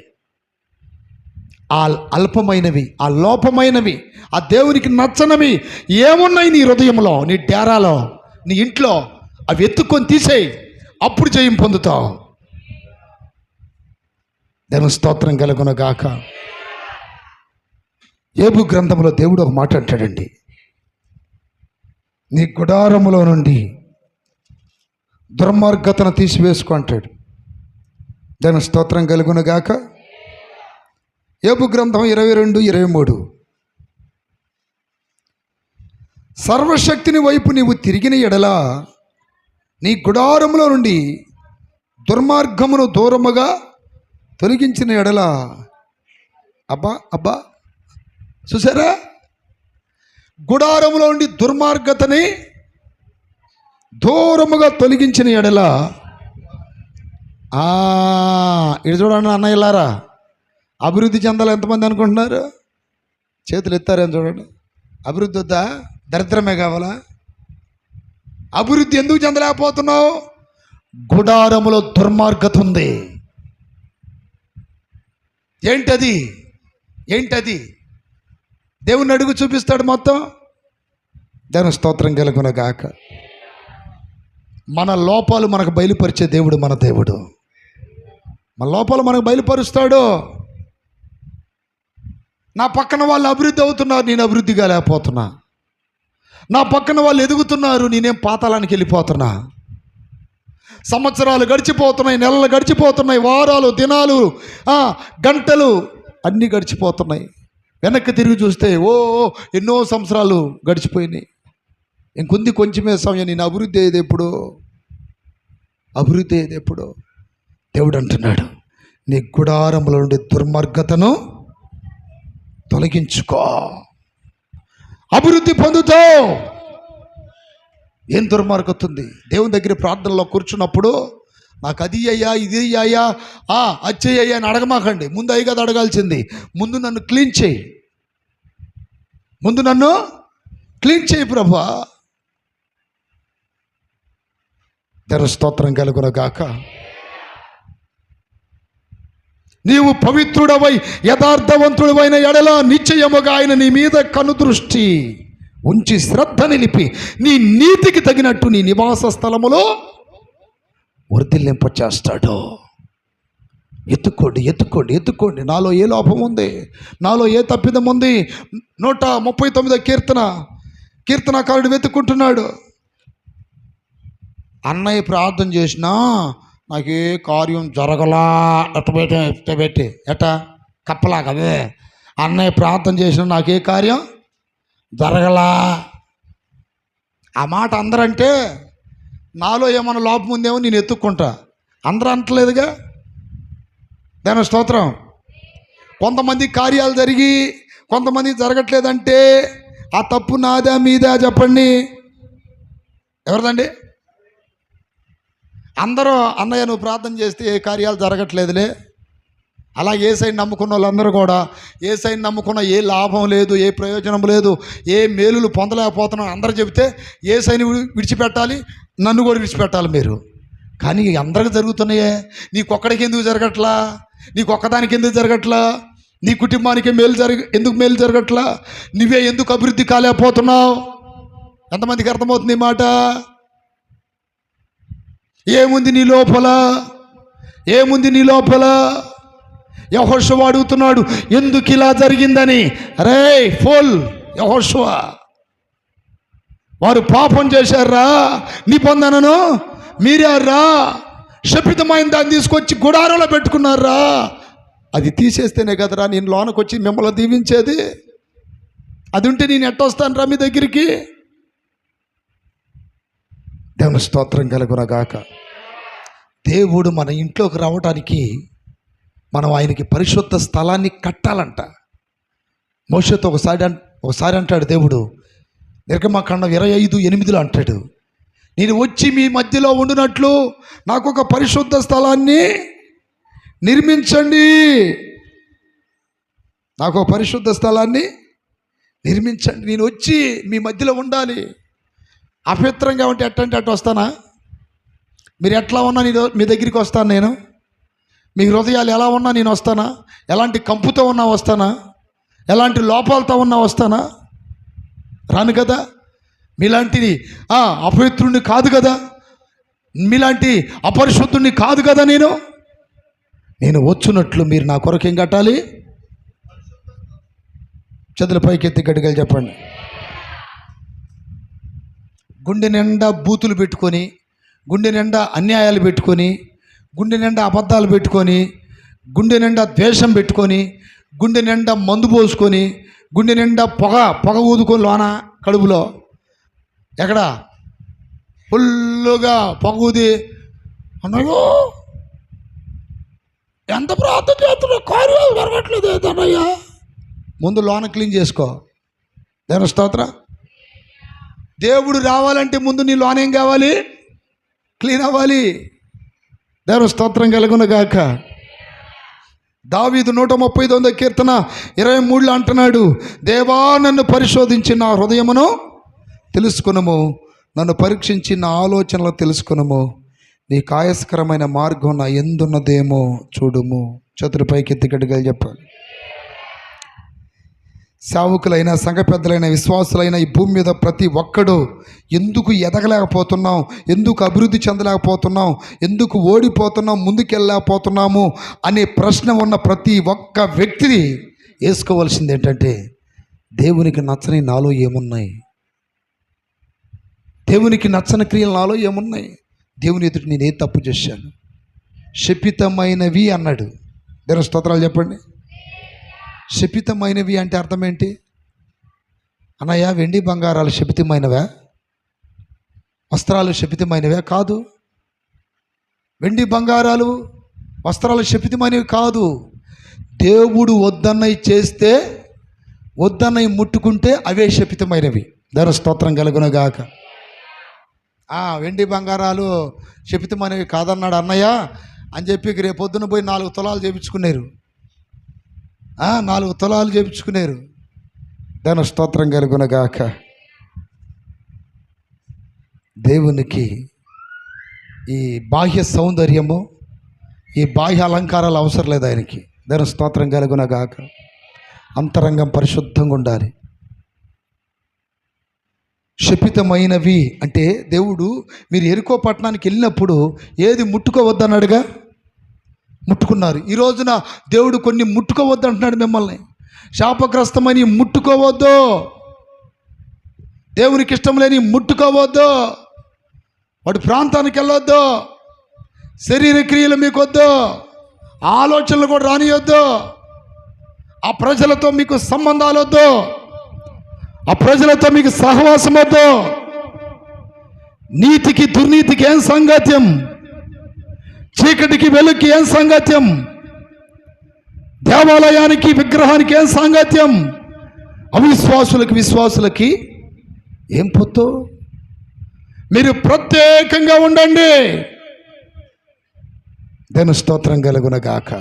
ఆ అల్పమైనవి, ఆ లోపమైనవి, ఆ దేవునికి నచ్చనివి ఏమున్నాయి నీ హృదయంలో, నీ డేరాలో, నీ ఇంట్లో, అవి ఎత్తుకొని తీసేయి. అప్పుడు జయం పొందుతావు. దేవుని స్తోత్రం కలుగును గాక. యోబు గ్రంథంలో దేవుడు ఒక మాట అంటాడండి, నీ గుడారములో నుండి దుర్మార్గతను తీసివేసుకో అంటాడు. దాని స్తోత్రం కలుగునుగాక. యోబు గ్రంథం 22:23. సర్వశక్తిని వైపు నీవు తిరిగిన ఎడల నీ గుడారములో నుండి దుర్మార్గమును దూరముగా తొలగించిన ఎడల. అబ్బా అబ్బా, చూసారా? గుడారములో నుండి దుర్మార్గతని దూరముగా తొలగించిన ఎడల. ఇది చూడండి అన్నయ్యలారా, అభివృద్ధి చెందాలి ఎంతమంది అనుకుంటున్నారు? చేతులు ఎత్తారేం చూడండి. అభివృద్ధి వద్దా? దరిద్రమే కావాలా? అభివృద్ధి ఎందుకు చెందలేకపోతున్నావు? గుడారములో దుర్మార్గత ఉంది. ఏంటది? దేవుని అడుగు, చూపిస్తాడు మొత్తం. దేవుని స్తోత్రం కలుగునుగాక. మన లోపాలు మనకు బయలుపరిచే దేవుడు మన దేవుడు. మన లోపాలు మనకు బయలుపరుస్తాడు. నా పక్కన వాళ్ళు అభివృద్ధి అవుతున్నారు, నేను అభివృద్ధిగా లేకపోతున్నా. నా పక్కన వాళ్ళు ఎదుగుతున్నారు, నేనేం పాతాళానికి వెళ్ళిపోతున్నా. సంవత్సరాలు గడిచిపోతున్నాయి, నెలలు గడిచిపోతున్నాయి, వారాలు, దినాలు, గంటలు అన్నీ గడిచిపోతున్నాయి. వెనక్కి తిరిగి చూస్తే ఎన్నో సంవత్సరాలు గడిచిపోయినాయి. ఇంకొంది కొంచెమే సమయం. నేను అభివృద్ధి అయ్యేది ఎప్పుడు? దేవుడు అంటున్నాడు, నీ గుడారములో నుండి దుర్మార్గతను తొలగించుకో, అభివృద్ధి పొందుతావు. ఏం దుర్మార్గత ఉంది? దేవుని దగ్గర ప్రార్థనలో కూర్చున్నప్పుడు నాకు అది అయ్యా, ఇది అయ్యా, అచ్చయ్యా అని అడగమాకండి. ముందు అయ్యి కదా అడగాల్సింది. ముందు నన్ను క్లీన్ చేయి ప్రభా. దేవుని స్తోత్రం కలుగునుగాక. నీవు పవిత్రుడవై యథార్థవంతుడవైన ఎడల నిశ్చయముగా ఆయన నీ మీద కనుదృష్టి ఉంచి శ్రద్ధ నిలిపి నీ నీతికి తగినట్టు నీ నివాస స్థలములో వర్ధిల్లింపచేస్తాడు. ఎత్తుకోండి. నాలో ఏ లోపం ఉంది, నాలో ఏ తప్పిదం ఉంది? 139వ కీర్తనకారుడు వెతుక్కుంటున్నాడు. అన్నయ్య ప్రార్థన చేసినా నాకే కార్యం జరగలా. ఎట్టా కప్పలాగా అదే. అన్నయ్య ప్రార్థన చేసినా నాకే కార్యం జరగలా. ఆ మాట అందరంటే నాలో ఏమైనా లోపం ఉందేమో నేను ఎత్తుక్కుంటా. అందరూ అంటలేదుగా. దాని స్తోత్రం. కొంతమంది కార్యాలు జరిగి కొంతమంది జరగట్లేదంటే ఆ తప్పు నాదా మీదా చెప్పండి? ఎవరిదండి? అందరూ అన్నయ్య నువ్వు ప్రార్థన చేస్తే ఏ కార్యాలు జరగట్లేదులే. అలా ఏసైని నమ్ముకున్న వాళ్ళందరూ కూడా ఏసైని నమ్ముకున్న ఏ లాభం లేదు, ఏ ప్రయోజనం లేదు, ఏ మేలులు పొందలేకపోతున్నాం అందరూ చెబితే ఏసైని విడిచిపెట్టాలి, నన్ను కూడా విడిచిపెట్టాలి మీరు. కానీ అందరికి జరుగుతున్నాయే, నీకొక్కడికి ఎందుకు జరగట్లా? నీకొక్కదానికి ఎందుకు జరగట్లా? నీ కుటుంబానికి ఎందుకు మేలు జరగట్లా? నువ్వే ఎందుకు అభివృద్ధి కాలేకపోతున్నావు? ఎంతమందికి అర్థమవుతుంది ఈ మాట? ఏముంది నీ లోపల? యెహోషువ అడుగుతున్నాడు, ఎందుకు ఇలా జరిగిందని. అరే ఫుల్ యెహోషువ, వారు పాపం చేశారా? నిబంధనను మీరారా? శపితమైన దాన్ని తీసుకొచ్చి గుడారంలో పెట్టుకున్నారా? అది తీసేస్తేనే కదరా నేను లోనకు వచ్చి మిమ్మల్ని దీవించేది. అది ఉంటే నేను ఎట్టొస్తాను రా మీ దగ్గరికి? దేవుని స్తోత్రం కలుగునగాక. దేవుడు మన ఇంట్లోకి రావడానికి మనం ఆయనకి పరిశుద్ధ స్థలాన్ని కట్టాలంట. మోషేతో ఒకసారి అంటాడు దేవుడు, నిర్గమకాండం 25:8 అంటాడు, నేను వచ్చి మీ మధ్యలో ఉండునట్లు నాకు ఒక పరిశుద్ధ స్థలాన్ని నిర్మించండి. నాకు ఒక పరిశుద్ధ స్థలాన్ని నిర్మించండి. నేను వచ్చి మీ మధ్యలో ఉండాలి. అపవిత్రంగా ఉంటే ఎట్టంటే అట్టు వస్తానా? మీరు ఎట్లా ఉన్నా మీ దగ్గరికి వస్తాను నేను. మీ హృదయాలు ఎలా ఉన్నా నేను వస్తానా? ఎలాంటి కంపుతో ఉన్నా వస్తానా? ఎలాంటి లోపాలతో ఉన్నా వస్తానా? రాను కదా. మీలాంటిది అపవిత్రుడిని కాదు కదా, మీలాంటి అపరిశుద్ధుడిని కాదు కదా. నేను వచ్చున్నట్లు మీరు నా కొరకు ఏం కట్టాలి? చేతుల పైకెత్తి గట్టిగా చెప్పండి. గుండె నిండా బూతులు పెట్టుకొని, గుండె నిండా అన్యాయాలు పెట్టుకొని, గుండె నిండా అబద్ధాలు పెట్టుకొని, గుండె నిండా ద్వేషం పెట్టుకొని, గుండె నిండా మందు పోసుకొని, గుండె నిండా పొగ ఊదుకొని లోన కడుపులో ఎక్కడ ఫుల్లుగా పొగ ఊది అన్నయ్యో ఎంత ప్రార్థన చేస్తున్నా కార్యాలు జరగట్లేదు ఏదన్నయ్యా. ముందు లోన క్లీన్ చేసుకో. దేవుని స్తోత్రం. దేవుడు రావాలంటే ముందు నీ లోన ఏం కావాలి? క్లీన్ అవ్వాలి. దేవుని స్తోత్రం కలుగునుగాక. దావీదు 139వ కీర్తన 23లో అంటున్నాడు, దేవా నన్ను పరిశోధించి నా హృదయమును తెలుసుకునుము, నన్ను పరీక్షించి నా ఆలోచనలు తెలుసుకునుము, నీ కాయస్కరమైన మార్గం నా ఎందున్నదేమో చూడుము. చేతుల పైకి ఎత్తికట్టుగా చెప్పాలి. సేవకులైన, సంఘ పెద్దలైన, విశ్వాసులైన ఈ భూమి మీద ప్రతి ఒక్కడు ఎందుకు ఎదగలేకపోతున్నాం, ఎందుకు అభివృద్ధి చెందలేకపోతున్నాం, ఎందుకు ఓడిపోతున్నాం, ముందుకెళ్ళలేకపోతున్నాము అనే ప్రశ్న ఉన్న ప్రతి ఒక్క వ్యక్తిని వేసుకోవాల్సింది ఏంటంటే, దేవునికి నచ్చని నాలో ఏమున్నాయి, దేవునికి నచ్చని క్రియలు నాలో ఏమున్నాయి, దేవుని ఎదుటి నేను ఏ తప్పు చేశాను. శపితమైనవి అన్నాడు. దేవుని స్తోత్రాలు చెప్పండి. శపితమైనవి అంటే అర్థం ఏంటి? అన్నయ్య వెండి బంగారాలు శపితమైనవా? వస్త్రాలు శపితమైనవే? కాదు. వెండి బంగారాలు వస్త్రాలు శపితమైనవి కాదు. దేవుడు వద్దన్నవి చేస్తే, వద్దన్నవి ముట్టుకుంటే అవే శపితమైనవి. దేవుని స్తోత్రం కలుగునుగాక. వెండి బంగారాలు శపితమైనవి కాదన్నాడు అన్నయ్య అని చెప్పి రేపొద్దున పోయి 4 తులాలు చేయించుకున్నారు. 4 తులాలు చేయించుకున్నారు. దాని స్తోత్రం కలుగునుగాక. దేవునికి ఈ బాహ్య సౌందర్యము, ఈ బాహ్య అలంకారాలు అవసరం లేదు ఆయనకి. దాని స్తోత్రం కలుగునుగాక. అంతరంగం పరిశుద్ధంగా ఉండాలి. శపితమైనవి అంటే దేవుడు, మీరు ఎరికో పట్టణానికి వెళ్ళినప్పుడు ఏది ముట్టుకోవద్దన్నాడుగా, ముట్టుకున్నారు. ఈ రోజున దేవుడు కొన్ని ముట్టుకోవద్దు అంటున్నాడు మిమ్మల్ని. శాపగ్రస్తమని ముట్టుకోవద్దు, దేవునికి ఇష్టం లేని ముట్టుకోవద్దు, వాడి ప్రాంతానికి వెళ్ళొద్దు, శరీర క్రియలు మీకు వద్దు, ఆలోచనలు కూడా రానియొద్దు, ఆ ప్రజలతో మీకు సంబంధాలు వద్దు, ఆ ప్రజలతో మీకు సహవాసం వద్దు. నీతికి దుర్నీతికి ఏం సంగత్యం, చీకటికి వెలుగుకి ఏం సంగత్యం, దేవాలయానికి విగ్రహానికి ఏం సాంగత్యం, అవిశ్వాసులకి విశ్వాసులకి ఏం పొత్తు. మీరు ప్రత్యేకంగా ఉండండి. దేవుని స్తోత్రం కలుగునుగాక.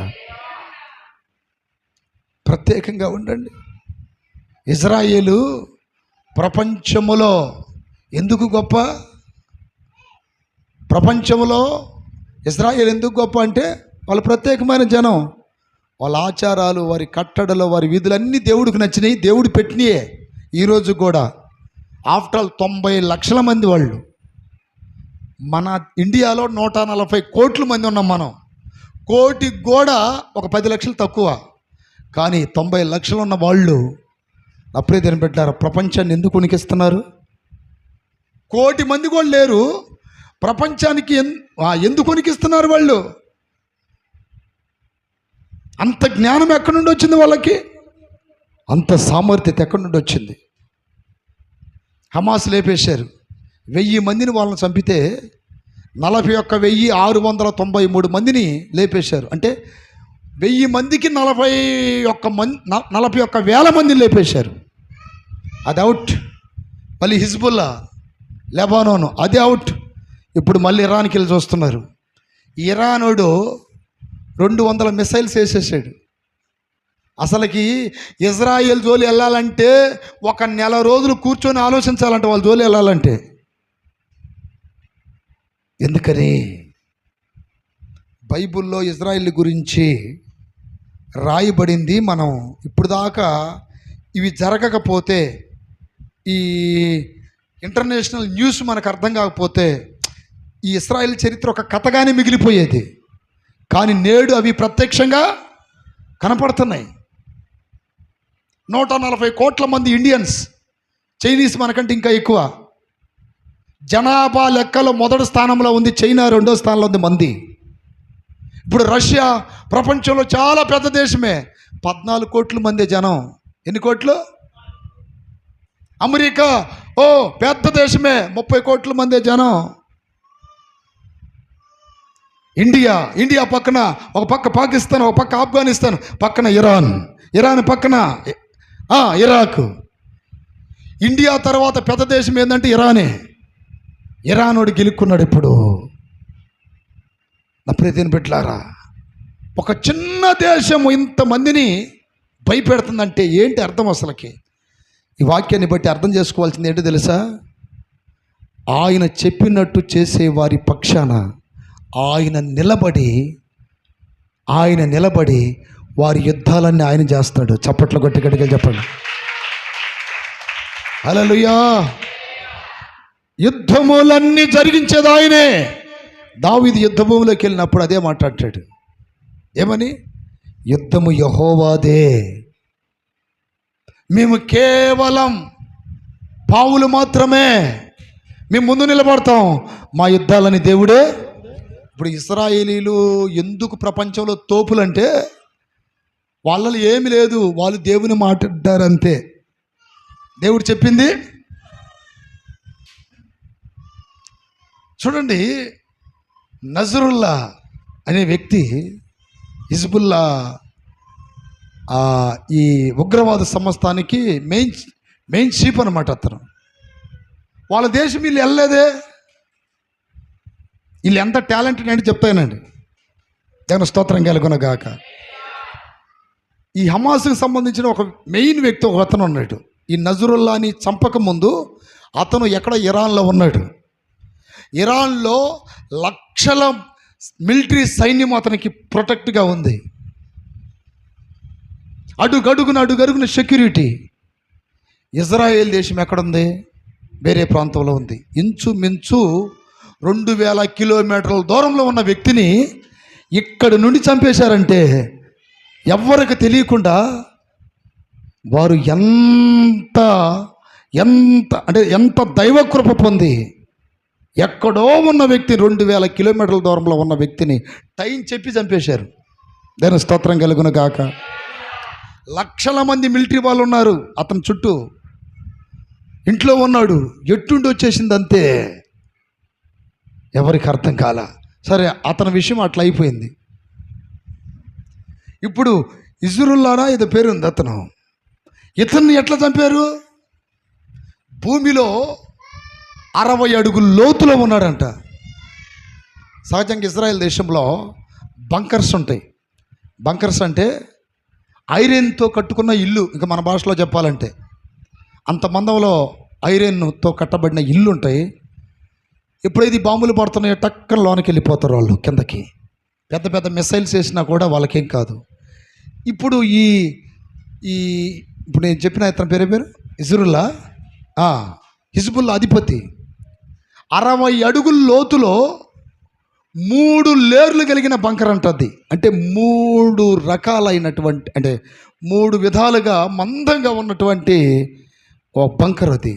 ప్రత్యేకంగా ఉండండి. ఇజ్రాయేలు ప్రపంచములో ఎందుకు గొప్ప? ప్రపంచంలో ఇజ్రాయేల్ ఎందుకు గొప్ప అంటే వాళ్ళు ప్రత్యేకమైన జనం. వాళ్ళ ఆచారాలు, వారి కట్టడలు, వారి వీధులన్నీ దేవుడికి నచ్చినాయి, దేవుడు పెట్టినాయే. ఈరోజు కూడా ఆఫ్టర్ ఆల్ 90 లక్షల మంది వాళ్ళు. మన ఇండియాలో 140 కోట్ల మంది ఉన్నాం మనం. కోటికి కూడా ఒక 10 లక్షలు తక్కువ. కానీ 90 లక్షలు ఉన్న వాళ్ళు అప్పుడే తినబెట్టారు. ప్రపంచాన్ని ఎందుకు ఉనికిస్తున్నారు? కోటి మంది కూడా లేరు, ప్రపంచానికి ఎందుకు ఉనికిస్తున్నారు వాళ్ళు? అంత జ్ఞానం ఎక్కడి నుండి వచ్చింది వాళ్ళకి? అంత సామర్థ్యత ఎక్కడి నుండి వచ్చింది? హమాస్ లేపేశారు. 1000 మందిని వాళ్ళని చంపితే 41,693 మందిని లేపేశారు. అంటే 1000 మందికి 41,000 మందిని లేపేశారు. అది అవుట్. మళ్ళీ హిజ్బుల్లా, లెబానోను, అది అవుట్. ఇప్పుడు మళ్ళీ ఇరాన్కి వెళ్ళి చూస్తున్నారు. ఇరానుడు 200 మిసైల్స్ వేసేసాడు. అసలుకి ఇజ్రాయెల్ జోలి వెళ్ళాలంటే 1 నెల రోజులు కూర్చొని ఆలోచించాలంట వాళ్ళ జోలి వెళ్ళాలంటే. ఎందుకని? బైబిల్లో ఇజ్రాయెల్ గురించి రాయబడింది. మనం ఇప్పుడు దాకా ఇవి జరగకపోతే, ఈ ఇంటర్నేషనల్ న్యూస్ మనకు అర్థం కాకపోతే, ఈ ఇజ్రాయెల్ చరిత్ర ఒక కథగానే మిగిలిపోయేది. కానీ నేడు అవి ప్రత్యక్షంగా కనపడుతున్నాయి. 140 కోట్ల మంది ఇండియన్స్, చైనీస్ మనకంటే ఇంకా ఎక్కువ. జనాభా లెక్కలో మొదటి స్థానంలో ఉంది చైనా, 2వ స్థానంలో ఉంది మంది. ఇప్పుడు రష్యా ప్రపంచంలో చాలా పెద్ద దేశమే, 14 కోట్ల మంది జనం. ఎన్ని కోట్లు? అమెరికా పెద్ద దేశమే, 30 కోట్ల మంది జనం. ఇండియా పక్కన, ఒక పక్క పాకిస్తాన్, ఒక పక్క ఆఫ్ఘనిస్తాన్, పక్కన ఇరాన్ పక్కన ఇరాక్. ఇండియా తర్వాత పెద్ద దేశం ఏంటంటే ఇరానోడు గెలుక్కున్నాడు. ఇప్పుడు నా ప్రియమైన బిడ్డలారా, ఒక చిన్న దేశం ఇంతమందిని భయపెడుతుందంటే ఏంటి అర్థం? అసలుకి ఈ వాక్యాన్ని బట్టి అర్థం చేసుకోవాల్సింది ఏంటో తెలుసా? ఆయన చెప్పినట్టు చేసే వారి పక్షాన ఆయన నిలబడి వారి యుద్ధాలన్నీ ఆయన చేస్తాడు. చప్పట్లు కొట్టి గట్టిగా చెప్పండి హల్లెలూయా. యుద్ధములన్నీ జరిగించేది ఆయనే. దావీదు యుద్ధభూమిలోకి వెళ్ళినప్పుడు అదే మాట్లాడాడు. ఏమని? యుద్ధము యెహోవాదే, మేము కేవలం పావులు మాత్రమే, మేము ముందు నిలబడతాం, మా యుద్ధాలని దేవుడే. ఇప్పుడు ఇశ్రాయేలీలు ఎందుకు ప్రపంచంలో తోపులంటే వాళ్ళలో ఏమి లేదు, వాళ్ళు దేవుని మాట్లాడారంతే. దేవుడు చెప్పింది చూడండి. నజరుల్లా అనే వ్యక్తి హిజ్బుల్లా ఈ ఉగ్రవాద సంస్థానికి మెయిన్ చీఫ్ అనమాట. అతను వాళ్ళ దేశం వీళ్ళు వెళ్ళలేదే. వీళ్ళు ఎంత టాలెంటెడ్ అంటే చెప్తానండి, దేవుని స్తోత్రం కలుగును గాక. ఈ హమాస్కి సంబంధించిన ఒక మెయిన్ వ్యక్తి ఒక అతను ఉన్నాడు. ఈ నజరుల్లాని చంపక ముందు అతను ఎక్కడ ఇరాన్లో ఉన్నాడు. ఇరాన్లో లక్షల మిలిటరీ సైన్యం అతనికి ప్రొటెక్ట్గా ఉంది. అడుగడుగున సెక్యూరిటీ. ఇజ్రాయేల్ దేశం ఎక్కడుంది? వేరే ప్రాంతంలో ఉంది. ఇంచుమించు 2000 కిలోమీటర్ల దూరంలో ఉన్న వ్యక్తిని ఇక్కడి నుండి చంపేశారంటే ఎవ్వరికి తెలియకుండా వారు ఎంత దైవకృప పొంది ఎక్కడో ఉన్న వ్యక్తి 2000 కిలోమీటర్ల దూరంలో ఉన్న వ్యక్తిని టైం చెప్పి చంపేశారు. దాని స్తోత్రం కలుగును గాక. లక్షల మంది మిలిటరీ వాళ్ళు ఉన్నారు అతని చుట్టూ. ఇంట్లో ఉన్నాడు, ఎట్టుండి వచ్చేసింది అంతే, ఎవరికి అర్థం కాల. సరే, అతని విషయం అట్లా అయిపోయింది. ఇప్పుడు ఇజ్రుల్లానా ఏదో పేరు ఉంది ఇతన్ని ఎట్లా చంపారు? భూమిలో 60 అడుగుల లోతులో ఉన్నాడంట. సహజంగా ఇజ్రాయెల్ దేశంలో బంకర్స్ ఉంటాయి. బంకర్స్ అంటే ఐరన్తో కట్టుకున్న ఇల్లు. ఇంకా మన భాషలో చెప్పాలంటే అంత మందంలో ఐరన్తో కట్టబడిన ఇల్లు ఉంటాయి. ఎప్పుడైతే బాంబులు పడుతున్నాయో టక్కన లోనికి వెళ్ళిపోతారు వాళ్ళు కిందకి. పెద్ద పెద్ద మిసైల్స్ వేసినా కూడా వాళ్ళకేం కాదు. ఇప్పుడు ఇప్పుడు నేను చెప్పిన ఇతని పేరు ఇజ్రుల్లా, హిజ్బుల్లా అధిపతి 60 అడుగుల లోతులో 3 లేయర్లు కలిగిన బంకర్ అంటది. అంటే 3 రకాలైనటువంటి, అంటే 3 విధాలుగా మందంగా ఉన్నటువంటి ఒక బంకర్ అది.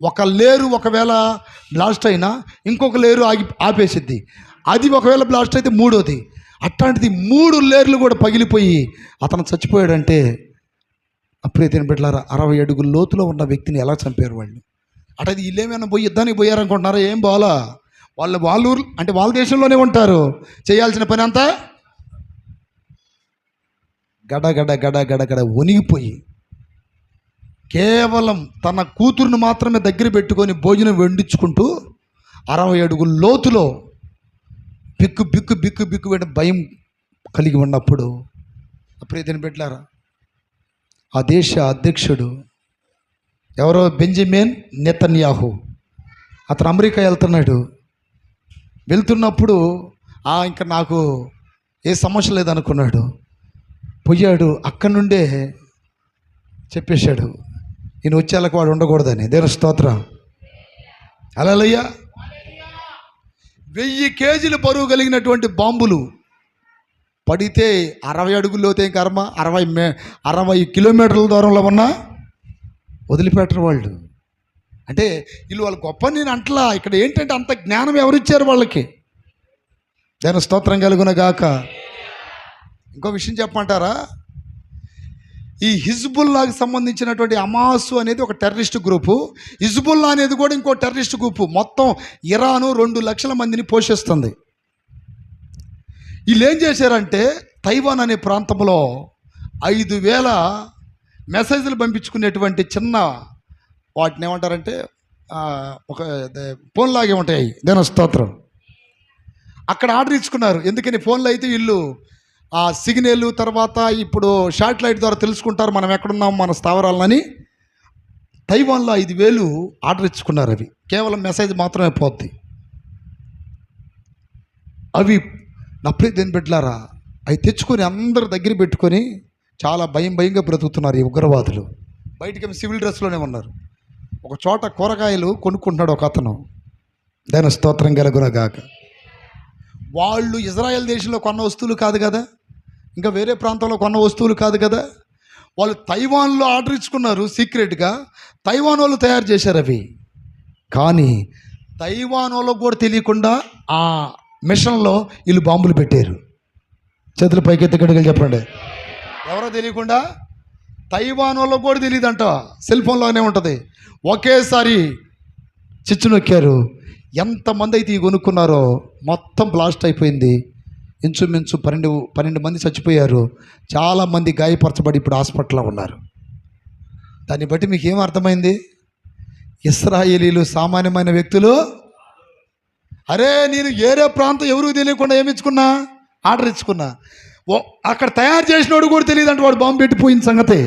ఒక లేరు ఒకవేళ బ్లాస్ట్ అయినా ఇంకొక లేరు ఆపేసిద్ది. అది ఒకవేళ బ్లాస్ట్ అయితే మూడోది. అట్లాంటిది 3 లేయర్లు కూడా పగిలిపోయి అతను చచ్చిపోయాడంటే అప్పుడే తినబెట్టలారా 60 అడుగుల లోతులో ఉన్న వ్యక్తిని ఎలా చంపారు వాళ్ళు? అంటే వీళ్ళేమైనా యుద్ధానికి పోయారనుకుంటున్నారా? ఏం బాలా, వాళ్ళ ఊరు అంటే వాళ్ళ దేశంలోనే ఉంటారు. చేయాల్సిన పని అంతా గడ వణిగిపోయి కేవలం తన కూతురుని మాత్రమే దగ్గర పెట్టుకొని భోజనం వండించుకుంటూ 60 అడుగుల లోతులో బిక్కు భయం కలిగి ఉన్నప్పుడు అప్పుడే పెట్టారా ఆ దేశ అధ్యక్షుడు ఎవరో బెంజమిన్ నెతన్యాహు, అతను అమెరికా వెళ్తున్నప్పుడు ఇంకా నాకు ఏ సమస్య లేదనుకున్నాడు. పోయాడు, అక్కడి నుండే చెప్పేశాడు ఈయన వచ్చేళ్ళకి వాడు ఉండకూడదని. దేవుని స్తోత్రం. హల్లెలూయా. 1000 కేజీలు బరువు కలిగినటువంటి బాంబులు పడితే 60 అడుగుల్లో కర్మ, 60 కిలోమీటర్ల దూరంలో ఉన్నా వదిలిపెట్టరు వాళ్ళు. అంటే వీళ్ళు వాళ్ళ గొప్ప నేను అంటలా. ఇక్కడ ఏంటంటే అంత జ్ఞానం ఎవరిచ్చారు వాళ్ళకి? దాని స్తోత్రం కలుగునగాక. ఇంకో విషయం చెప్పమంటారా? ఈ హిజ్బుల్లాకి సంబంధించినటువంటి హమాసు అనేది ఒక టెర్రరిస్ట్ గ్రూపు, హిజ్బుల్లా అనేది కూడా ఇంకో టెర్రరిస్ట్ గ్రూపు. మొత్తం ఇరాను 2 లక్షల మందిని పోషిస్తుంది. వీళ్ళు ఏం చేశారంటే తైవాన్ అనే ప్రాంతంలో 5,000 మెసేజ్లు పంపించుకునేటువంటి చిన్న వాటిని ఏమంటారంటే ఒక ఫోన్ లాగే ఉంటాయి. దేని స్తోత్రం. అక్కడ ఆర్డర్ ఇచ్చుకున్నారు. ఎందుకని ఫోన్లో అయితే వీళ్ళు ఆ సిగ్నల్ తర్వాత ఇప్పుడు శాటిలైట్ ద్వారా తెలుసుకుంటారు మనం ఎక్కడున్నాం మన స్థావరాలని. తైవాన్లో 5,000 ఆర్డర్ ఇచ్చుకున్నారు. అవి కేవలం మెసేజ్ మాత్రమే పోద్ది. అవి నప్పే దేని పెట్టారా, అవి తెచ్చుకొని అందరు దగ్గర పెట్టుకొని చాలా భయంగా బ్రతుకుతున్నారు ఈ ఉగ్రవాదులు. బయటికి సివిల్ డ్రెస్లోనే ఉన్నారు. ఒక చోట కూరగాయలు కొనుక్కుంటున్నాడు ఒక అతను. దాని స్తోత్రం కలుగునగాక. వాళ్ళు ఇజ్రాయెల్ దేశంలో కొన్న వస్తువులు కాదు కదా, ఇంకా వేరే ప్రాంతంలో కొన్న వస్తువులు కాదు కదా. వాళ్ళు తైవాన్లో ఆర్డర్ ఇచ్చుకున్నారు సీక్రెట్గా. తైవాన్ వాళ్ళు తయారు చేశారు అవి. కానీ తైవాన్ వాళ్ళకు కూడా తెలియకుండా ఆ మిషన్లో వీళ్ళు బాంబులు పెట్టారు. చేతులు పైకెత్తి గడిగలు చెప్పండి. ఎవరో తెలియకుండా తైవాన్ వాళ్ళకు కూడా తెలియదంట. సెల్ ఫోన్లోనే ఉంటుంది. ఒకేసారి చిచ్చు నొక్కారు. ఎంతమంది అయితే కొనుక్కున్నారో మొత్తం బ్లాస్ట్ అయిపోయింది. ఇంచుమించు 12 మంది చచ్చిపోయారు. చాలామంది గాయపరచబడి ఇప్పుడు హాస్పిటల్లో ఉన్నారు. దాన్ని బట్టి మీకు ఏం అర్థమైంది? ఇశ్రాయేలీలు సామాన్యమైన వ్యక్తులు. అరే నేను ఏరే ప్రాంతం ఎవరికి తెలియకుండా ఏమిచ్చుకున్నా, ఆర్డర్ ఇచ్చుకున్నా. అక్కడ తయారు చేసినోడు కూడా తెలియదంట వాడు బాంబు పెట్టిపోయిన సంగతి.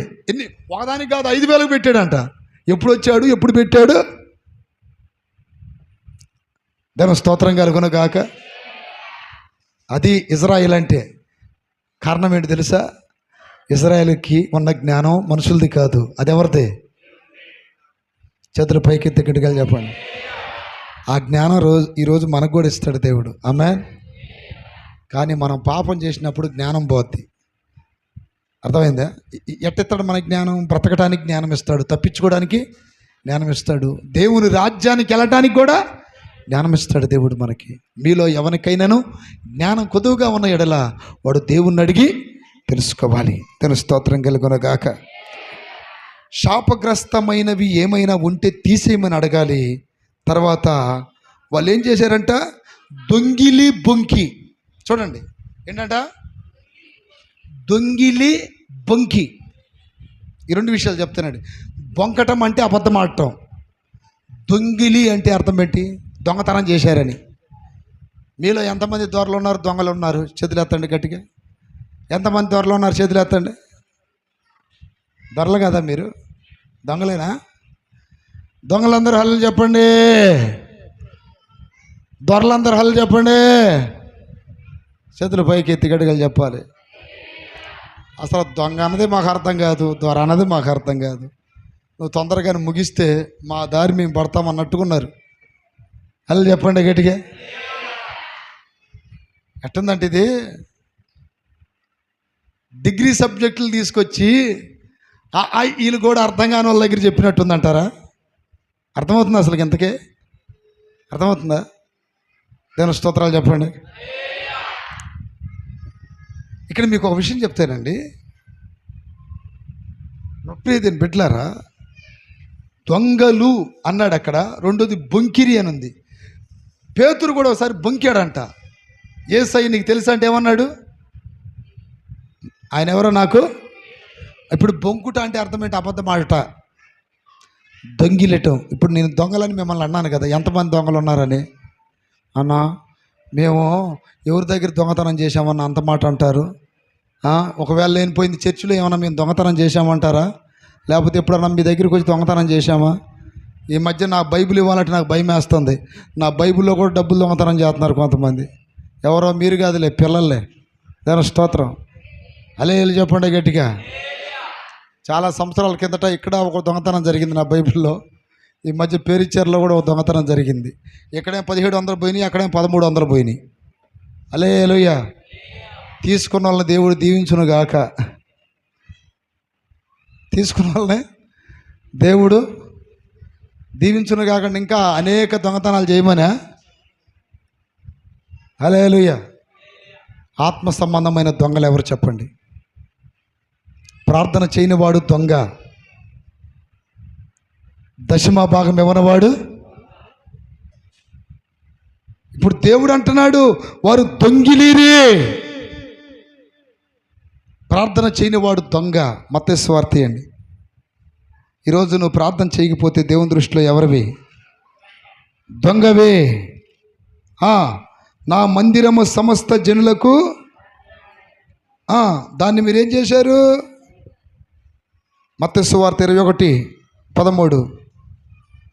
ఒకదానికి కాదు 5,000 పెట్టాడంట. ఎప్పుడు వచ్చాడు, ఎప్పుడు పెట్టాడు? దాని స్తోత్రం కలుగునగాక. అది ఇజ్రాయిల్ అంటే. కారణం ఏంటి తెలుసా? ఇజ్రాయిల్కి ఉన్న జ్ఞానం మనుషులది కాదు, అది ఎవరిది? చేతులు పైకెత్తి గట్టిగా చెప్పండి. ఆ జ్ఞానం ఈరోజు మనకు కూడా ఇస్తాడు దేవుడు. ఆమేన్. కానీ మనం పాపం చేసినప్పుడు జ్ఞానం పోద్ది. అర్థమైందా? ఎట్టిస్తాడు మన జ్ఞానం? బ్రతకడానికి జ్ఞానం ఇస్తాడు, తప్పించుకోవడానికి జ్ఞానం ఇస్తాడు, దేవుని రాజ్యానికి వెళ్ళటానికి కూడా జ్ఞానం ఇస్తాడు దేవుడు మనకి. మీలో ఎవరికైనాను జ్ఞానం కొదువుగా ఉన్న ఎడల వాడు దేవుణ్ణి అడిగి తెలుసుకోవాలి. తన స్తోత్రం కలుగునగాక. శాపగ్రస్తమైనవి ఏమైనా ఉంటే తీసేయమని అడగాలి. తర్వాత వాళ్ళు ఏం చేశారంట? దొంగిలి బొంకి. చూడండి ఏంటంట? దొంగిలి బొంకి. ఈ 2 విషయాలు చెప్తానండి. బొంకటం అంటే అబద్ధం ఆడటం. దొంగిలి అంటే అర్థం ఏంటి? దొంగతనం చేశారని. మీలో ఎంతమంది దొరలు ఉన్నారు, దొంగలు ఉన్నారు? చేతులు ఎత్తండి గట్టిగా. ఎంతమంది దొరలు ఉన్నారు? చేతులు ఎత్తండి. దొరలు కదా మీరు, దొంగలేనా? దొంగలందరూ హల్లు చెప్పండి. దొరలందరూ హల్లు చెప్పండి. చేతులు పైకి ఎత్తి గట్టిగా చెప్పాలి. అసలు దొంగ అన్నది మాకు అర్థం కాదు, దొర అన్నది మాకు అర్థం కాదు. నువ్వు తొందరగానే ముగిస్తే మా దారి మేము పడతామన్నట్టుకున్నారు. హల్లు చెప్పండి గట్టిగా. ఎట్టుందంటే ఇది డిగ్రీ సబ్జెక్టులు తీసుకొచ్చి వీళ్ళు కూడా అర్థం కాని వాళ్ళ దగ్గర చెప్పినట్టుందంటారా? అర్థమవుతుందా అసలు? ఇంతకే అర్థమవుతుందా? దేవుని స్తోత్రాలు చెప్పండి. ఇక్కడ మీకు ఒక విషయం చెప్తానండి. ప్రియదేని బిడ్డలారా, దొంగలు అన్నాడు అక్కడ. రెండోది బొంకిరి అని ఉంది. పేతురు కూడా ఒకసారి బొంకాడంట. యేసయ్య నీకు తెలుసా అంటే ఏమన్నాడు? ఆయన ఎవరో నాకు. ఇప్పుడు బొంకుట అంటే అర్థం ఏంటి? అబద్ధం ఆడట, దొంగిలటం. ఇప్పుడు నేను దొంగలని మిమ్మల్ని అన్నాను కదా, ఎంతమంది దొంగలు ఉన్నారని. అన్నా మేము ఎవరి దగ్గర దొంగతనం చేశామన్న అంత మాట అంటారు. ఒకవేళ లేనిపోయింది చర్చిలో ఏమన్నా మేము దొంగతనం చేశామంటారా? లేకపోతే ఎప్పుడన్నా మీ దగ్గరికి వచ్చి దొంగతనం చేశామా? ఈ మధ్య నా బైబిల్ ఇవ్వాలంటే నాకు భయం వేస్తుంది. నా బైబిల్లో కూడా డబ్బులు దొంగతనం చేస్తున్నారు కొంతమంది. ఎవరో మీరు కాదులే, పిల్లలే. దాని స్తోత్రం. హల్లెలూయా చెప్పండి గట్టిగా. చాలా సంవత్సరాల కిందట ఇక్కడ ఒక దొంగతనం జరిగింది నా బైబిల్లో. ఈ మధ్య పేరిచ్చేరులో కూడా ఒక దొంగతనం జరిగింది. ఇక్కడేం 1700 పోయినాయి, అక్కడేం 1300 పోయినాయి. హల్లెలూయా. తీసుకున్న వాళ్ళని దేవుడు దీవించును గాక. తీసుకున్న వాళ్ళని దేవుడు దీవించును కాకుండా ఇంకా అనేక దొంగతనాలు చేయమనా? హల్లెలూయా. ఆత్మ సంబంధమైన దొంగలు ఎవరు చెప్పండి? ప్రార్థన చేయనివాడు దొంగ, దశమ భాగం ఇవ్వనివాడు. ఇప్పుడు దేవుడు అంటున్నాడు, వారు దొంగిలీరే. ప్రార్థన చేయనివాడు దొంగ. మత్తయి సువార్త అండి. ఈరోజు నువ్వు ప్రార్థన చేయకపోతే దేవుని దృష్టిలో ఎవరివి? దొంగవే. నా మందిరము సమస్త జనులకు, దాన్ని మీరేం చేశారు? మత్తయి సువార్త 21:13,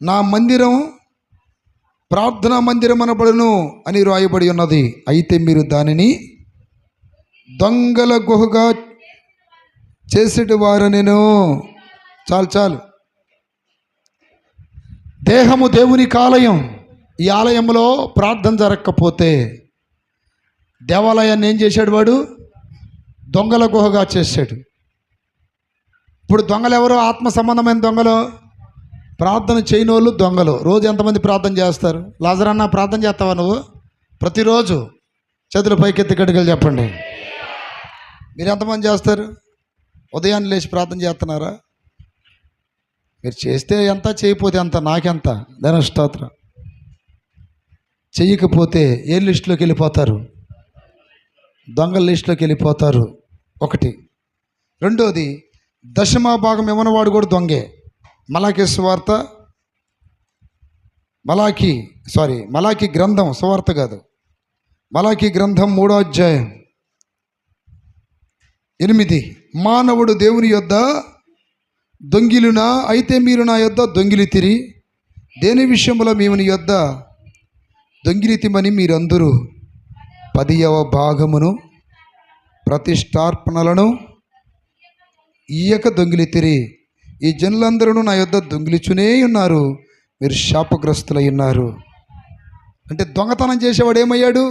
నా మందిరం ప్రార్థనా మందిరం అనబడును అని రాయబడి ఉన్నది, అయితే మీరు దానిని దొంగల గుహగా చేసేటి వారు. నేను చాలు. దేహము దేవునికి ఆలయం. ఈ ఆలయంలో ప్రార్థన జరగకపోతే దేవాలయాన్ని ఏం చేశాడు? వాడు దొంగల గుహగా చేశాడు. ఇప్పుడు దొంగలు ఎవరు? ఆత్మ సంబంధమైన దొంగలు. ప్రార్థన చేయని వాళ్ళు దొంగలు. రోజు ఎంతమంది ప్రార్థన చేస్తారు? లాజరన్న, ప్రార్థన చేస్తావా నువ్వు? ప్రతిరోజు చేతులు పైకెత్తి గడిగలు చెప్పండి. మీరు ఎంతమంది చేస్తారు? ఉదయాన్నే లేచి ప్రార్థన చేస్తున్నారా? మీరు చేస్తే ఎంత, చేయకపోతే ఎంత, నాకెంత? దాని స్తోత్రం. చెయ్యకపోతే ఏ లిస్టులోకి వెళ్ళిపోతారు? దొంగల లిస్టులోకి వెళ్ళిపోతారు. ఒకటి. రెండోది, దశమ భాగం ఇవ్వనవాడు కూడా దొంగే. మలాకి సువార్త, మలాకి గ్రంథం, సువార్త కాదు, మలాకి గ్రంథం 3:8, మానవుడు దేవుని యొద్ద దొంగిలునా? అయితే మీరు నా యొద్ద దొంగిలితిరి. దేని విషయంలో మేము నీ యొద్ద దొంగిలితిమని మీరందరూ 10వ భాగమును ప్రతిష్టార్పణలను ఇయ్యక దొంగిలితిరి. ఈ జనులందరూ నా యొద్ద దొంగిలిచునే ఉన్నారు, మీరు శాపగ్రస్తులై ఉన్నారు. అంటే దొంగతనం చేసేవాడు ఏమయ్యాడు?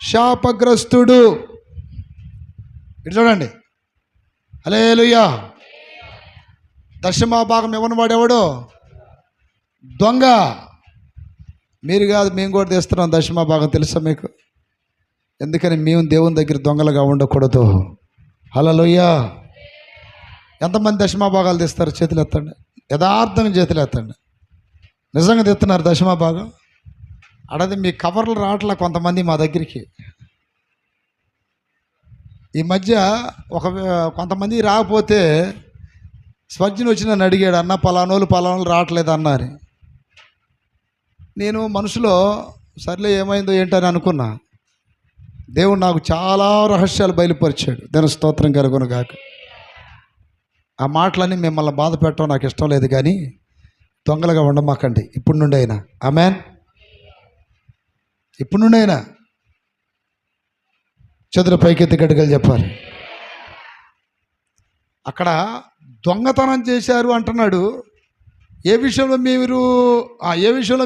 శాపగ్రస్తుడు. ఇటు చూడండి. హల్లెలూయా. దశమ భాగం ఇవ్వని వాడెవడో దొంగ. మీరు కాదు, మేము కూడా తెస్తున్నాం దశమ భాగం. తెలుసా మీకు? ఎందుకని మేము దేవుని దగ్గర దొంగలుగా ఉండకూడదు. హల్లెలూయా. ఎంతమంది దశమ భాగాలు తెస్తారు? చేతులు ఎత్తండి. యథార్థంగా చేతులు ఎత్తండి. నిజంగా తెస్తున్నారు దశమ భాగం? అడది మీ కవర్లు రావట్లే కొంతమంది మా దగ్గరికి. ఈ మధ్య కొంతమంది రాకపోతే స్వర్జన్ వచ్చి నన్ను అడిగాడు, అన్న పలానోళ్ళు రావట్లేదు అన్నారు. నేను మనసులో సర్లే ఏమైందో ఏంటని అనుకున్నా. దేవుడు నాకు చాలా రహస్యాలు బయలుపరిచాడు. దాని స్తోత్రం కలుగును గాక. ఆ మాటలన్నీ మిమ్మల్ని బాధ పెట్టడం నాకు ఇష్టం లేదు, కానీ దొంగలుగా ఉండమాకండి ఇప్పుడు నుండి అయినా. ఆమేన్. ఇప్పుడు నుండి అయినా చేతుల పైకెత్తి గడ్డగలు చెప్పాలి. అక్కడ దొంగతనం చేశారు అంటున్నాడు. ఏ విషయంలో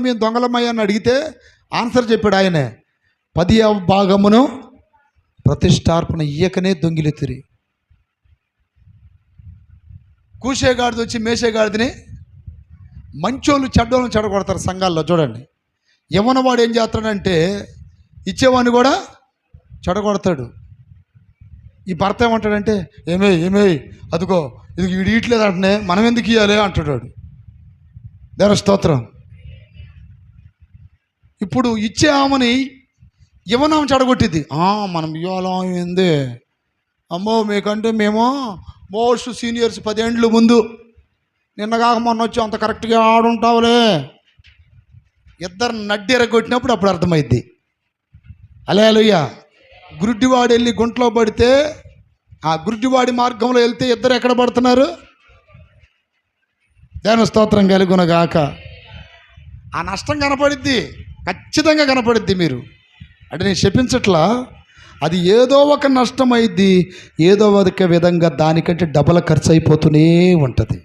మేము దొంగలమయ్యాన్ని అడిగితే ఆన్సర్ చెప్పాడు ఆయనే. 10వ భాగమును ప్రతిష్టార్పణ ఇయ్యకనే దొంగిలితిరి. కూసేగాడిది వచ్చి మేసేగాడిని, మంచోళ్ళు చెడ్డోళ్ళని చెడగొడతారు సంఘాల్లో. చూడండి, యవ్వనవాడు ఏం చేస్తాడంటే ఇచ్చేవాడిని కూడా చెడగొడతాడు. ఈ భర్త ఏమంటాడంటే, ఏమే అదిగో ఇది వీడు ఇట్లేదు అంటనే, మనం ఎందుకు ఇవ్వాలి అంటాడు. దేవుని స్తోత్రం. ఇప్పుడు ఇచ్చే ఆమెని యవ్వనం చెడగొట్టింది. మనం ఇవ్వాలా ఏంది? అమ్మో మీకంటే మేము మోస్ట్ సీనియర్స్ 10 ఏండ్లు ముందు, నిన్నగాక మొన్న వచ్చి అంత కరెక్ట్గా ఆడుంటావులే. ఇద్దరు నడ్డి ఎరగొట్టినప్పుడు అప్పుడు అర్థమైద్ది. హల్లెలూయా. గురుడ్డివాడు వెళ్ళి గుంటలో పడితే, ఆ గురుడ్డివాడి మార్గంలో వెళ్తే ఇద్దరు ఎక్కడ పడుతున్నారు? దేవుని స్తోత్రం కలుగునగాక. ఆ నష్టం కనపడిద్ది, ఖచ్చితంగా కనపడిద్ది. మీరు అంటే నేను చెప్పించట్లా, అది ఏదో ఒక నష్టం అయింది, ఏదో ఒక విధంగా దానికంటే డబల్ ఖర్చు అయిపోతూనే ఉంటుంది.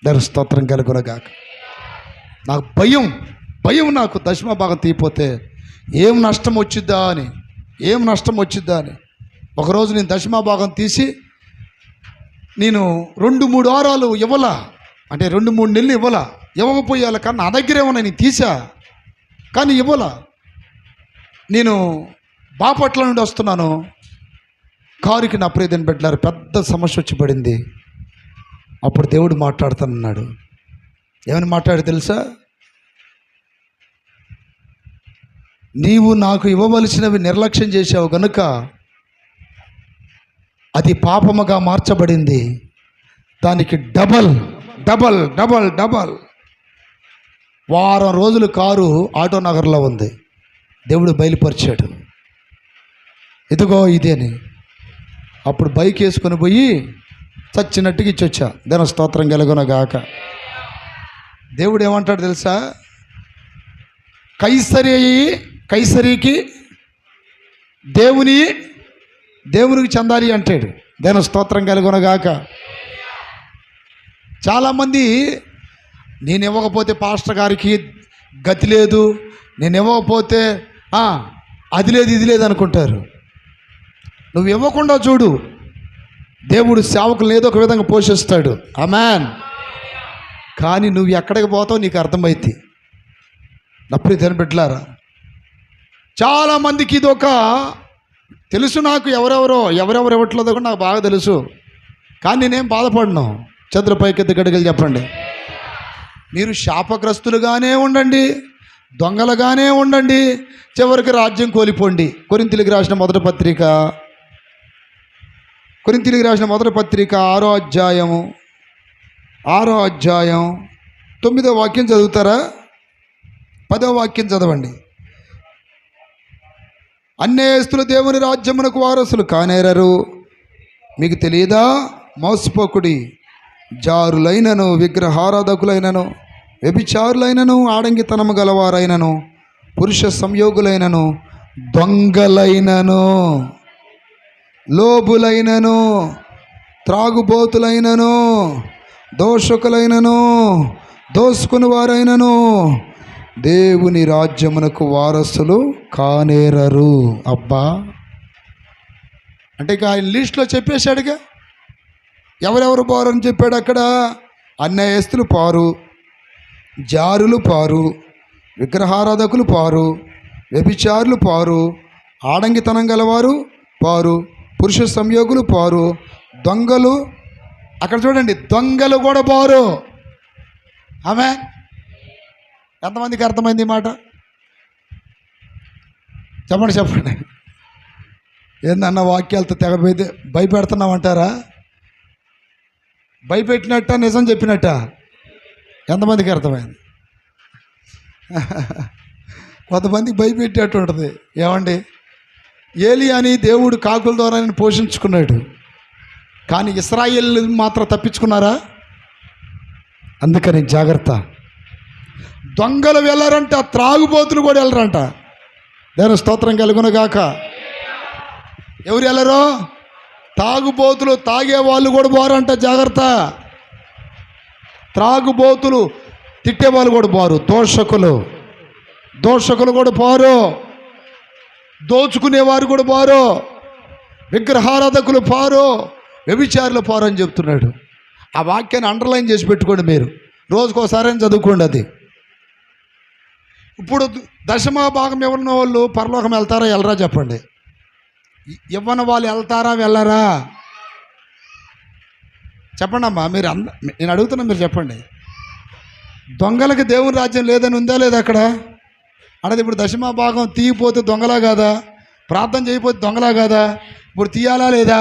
దేవుని స్తోత్రం కలుగునగాక. నాకు భయం నాకు దశమ భాగం తీయపోతే ఏం నష్టం వచ్చిద్దా అని. ఒకరోజు నేను దశమ భాగం తీసి నేను 2-3 వారాలు ఇవ్వాల, అంటే 2-3 నెలలు ఇవ్వకపోయాలి. కానీ నా దగ్గర ఏమన్నా నేను తీసా, కానీ ఇవ్వాల. నేను బాపట్ల నుండి వస్తున్నాను, కారుకి నా ప్రియదని పెట్టారు, పెద్ద సమస్య వచ్చి పడింది. అప్పుడు దేవుడు మాట్లాడుతున్నాడు. ఏమని మాట్లాడు తెలుసా? నీవు నాకు ఇవ్వవలసినవి నిర్లక్ష్యం చేసావు గనుక అది పాపముగా మార్చబడింది. దానికి డబల్ డబల్ డబల్ డబల్. వారం రోజులు కారు ఆటో నగర్లో ఉంది. దేవుడు బయలుపరిచాడు, ఇదిగో ఇదేని. అప్పుడు బైక్ వేసుకొని పోయి చచ్చినట్టుగా ఇచ్చొచ్చా. దేని స్తోత్రం కలుగునగాక. దేవుడు ఏమంటాడు తెలుసా? కైసరికి దేవునికి చెందాలి అంటాడు. దేని స్తోత్రం కలుగునగాక. చాలామంది నేను ఇవ్వకపోతే పాస్టర్ గారికి గతి లేదు, నేను ఇవ్వకపోతే అది లేదు ఇది లేదు అనుకుంటారు. నువ్వు ఇవ్వకుండా చూడు, దేవుడు సేవకులను ఏదో ఒక విధంగా పోషిస్తాడు. ఆమేన్. కానీ నువ్వు ఎక్కడికి పోతావు నీకు అర్థమైంది. నప్పుడు తినబెట్టలారా, చాలామందికి ఇది ఒక తెలుసు. నాకు ఎవరెవరు ఇవ్వట్లేదో కూడా నాకు బాగా తెలుసు. కానీ నేనేం బాధపడను. చంద్ర పైకెత్తి గడిగలు చెప్పండి. మీరు శాపగ్రస్తులుగానే ఉండండి, దొంగలుగానే ఉండండి, చివరికి రాజ్యం కోల్పోండి. కొరింథీయులకు రాసిన మొదటి పత్రిక 6వ అధ్యాయం 9వ వాక్యం చదువుతారా? 10వ వాక్యం చదవండి. అన్యాయస్తులు దేవుని రాజ్యమునకు వారసులు కానేరరు. మీకు తెలియదా? మోసపోకుడి. జారులైనను, విగ్రహారాధకులైనను, వ్యభిచారులైనను, ఆడంగితనము గలవారైనను, పురుష సంయోగులైనను, దొంగలైనను, లోబులైనను, త్రాగుబోతులైనను, దోషకులైనను, దోసుకుని వారైనను దేవుని రాజ్యమునకు వారసులు కానేరరు. అబ్బా, అంటే ఇక ఆయన లిస్టులో చెప్పేశాడుగా ఎవరెవరు పారు అని చెప్పాడు. అక్కడ అన్యాయస్తులు పారు, జారులు పారు, విగ్రహారాధకులు పారు, వ్యభిచారులు పారు, ఆడంగితనం గలవారు పారు, పురుష సంయోగులు పారు, దొంగలు. అక్కడ చూడండి, దొంగలు కూడా పారు. ఆమె ఎంతమందికి అర్థమైంది ఈ మాట? చెప్పండి. ఏందన్న వాక్యాలతో తెగపోయితే భయపెడుతున్నామంటారా? భయపెట్టినట్ట నిజం చెప్పినట్ట? ఎంతమందికి అర్థమైంది? కొంతమందికి భయపెట్టేట్టు ఉంటుంది. ఏమండి, ఏలియాని దేవుడు కాకుల ద్వారా పోషించుకున్నాడు, కానీ ఇశ్రాయేలు మాత్రం తప్పించుకున్నారా? అందుకని జాగ్రత్త. దొంగలు వెళ్ళారంట, త్రాగుబోతులు కూడా వెళ్ళరంట. దేవుని స్తోత్రం కలుగునగాక. ఎవరు వెళ్ళరు? తాగుబోతులు, తాగే వాళ్ళు కూడా పోరంట. జాగ్రత్త. త్రాగుబోతులు, తిట్టేవాళ్ళు కూడా పోరు. దోషకులు కూడా పోరు. దోచుకునేవారు కూడా పోరు. విగ్రహారాధకులు పోరు, వ్యభిచారులు పోరు అని చెప్తున్నాడు. ఆ వాక్యాన్ని అండర్లైన్ చేసి పెట్టుకోండి. మీరు రోజుకోసారి అని చదువుకోండి. అది ఇప్పుడు దశమ భాగం ఎవరిన వాళ్ళు పరలోకం వెళ్తారా వెళ్ళరా చెప్పండి. ఇవ్వని వాళ్ళు వెళ్తారా వెళ్ళరా చెప్పండి అమ్మా. మీరు నేను అడుగుతున్నా, మీరు చెప్పండి. దొంగలకి దేవుని రాజ్యం లేదని ఉందా లేదా అక్కడ? అనేది ఇప్పుడు దశమ భాగం తీయపోతే దొంగలా కాదా? ప్రార్థన చేయకపోతే దొంగలా కాదా? ఇప్పుడు తీయాలా లేదా?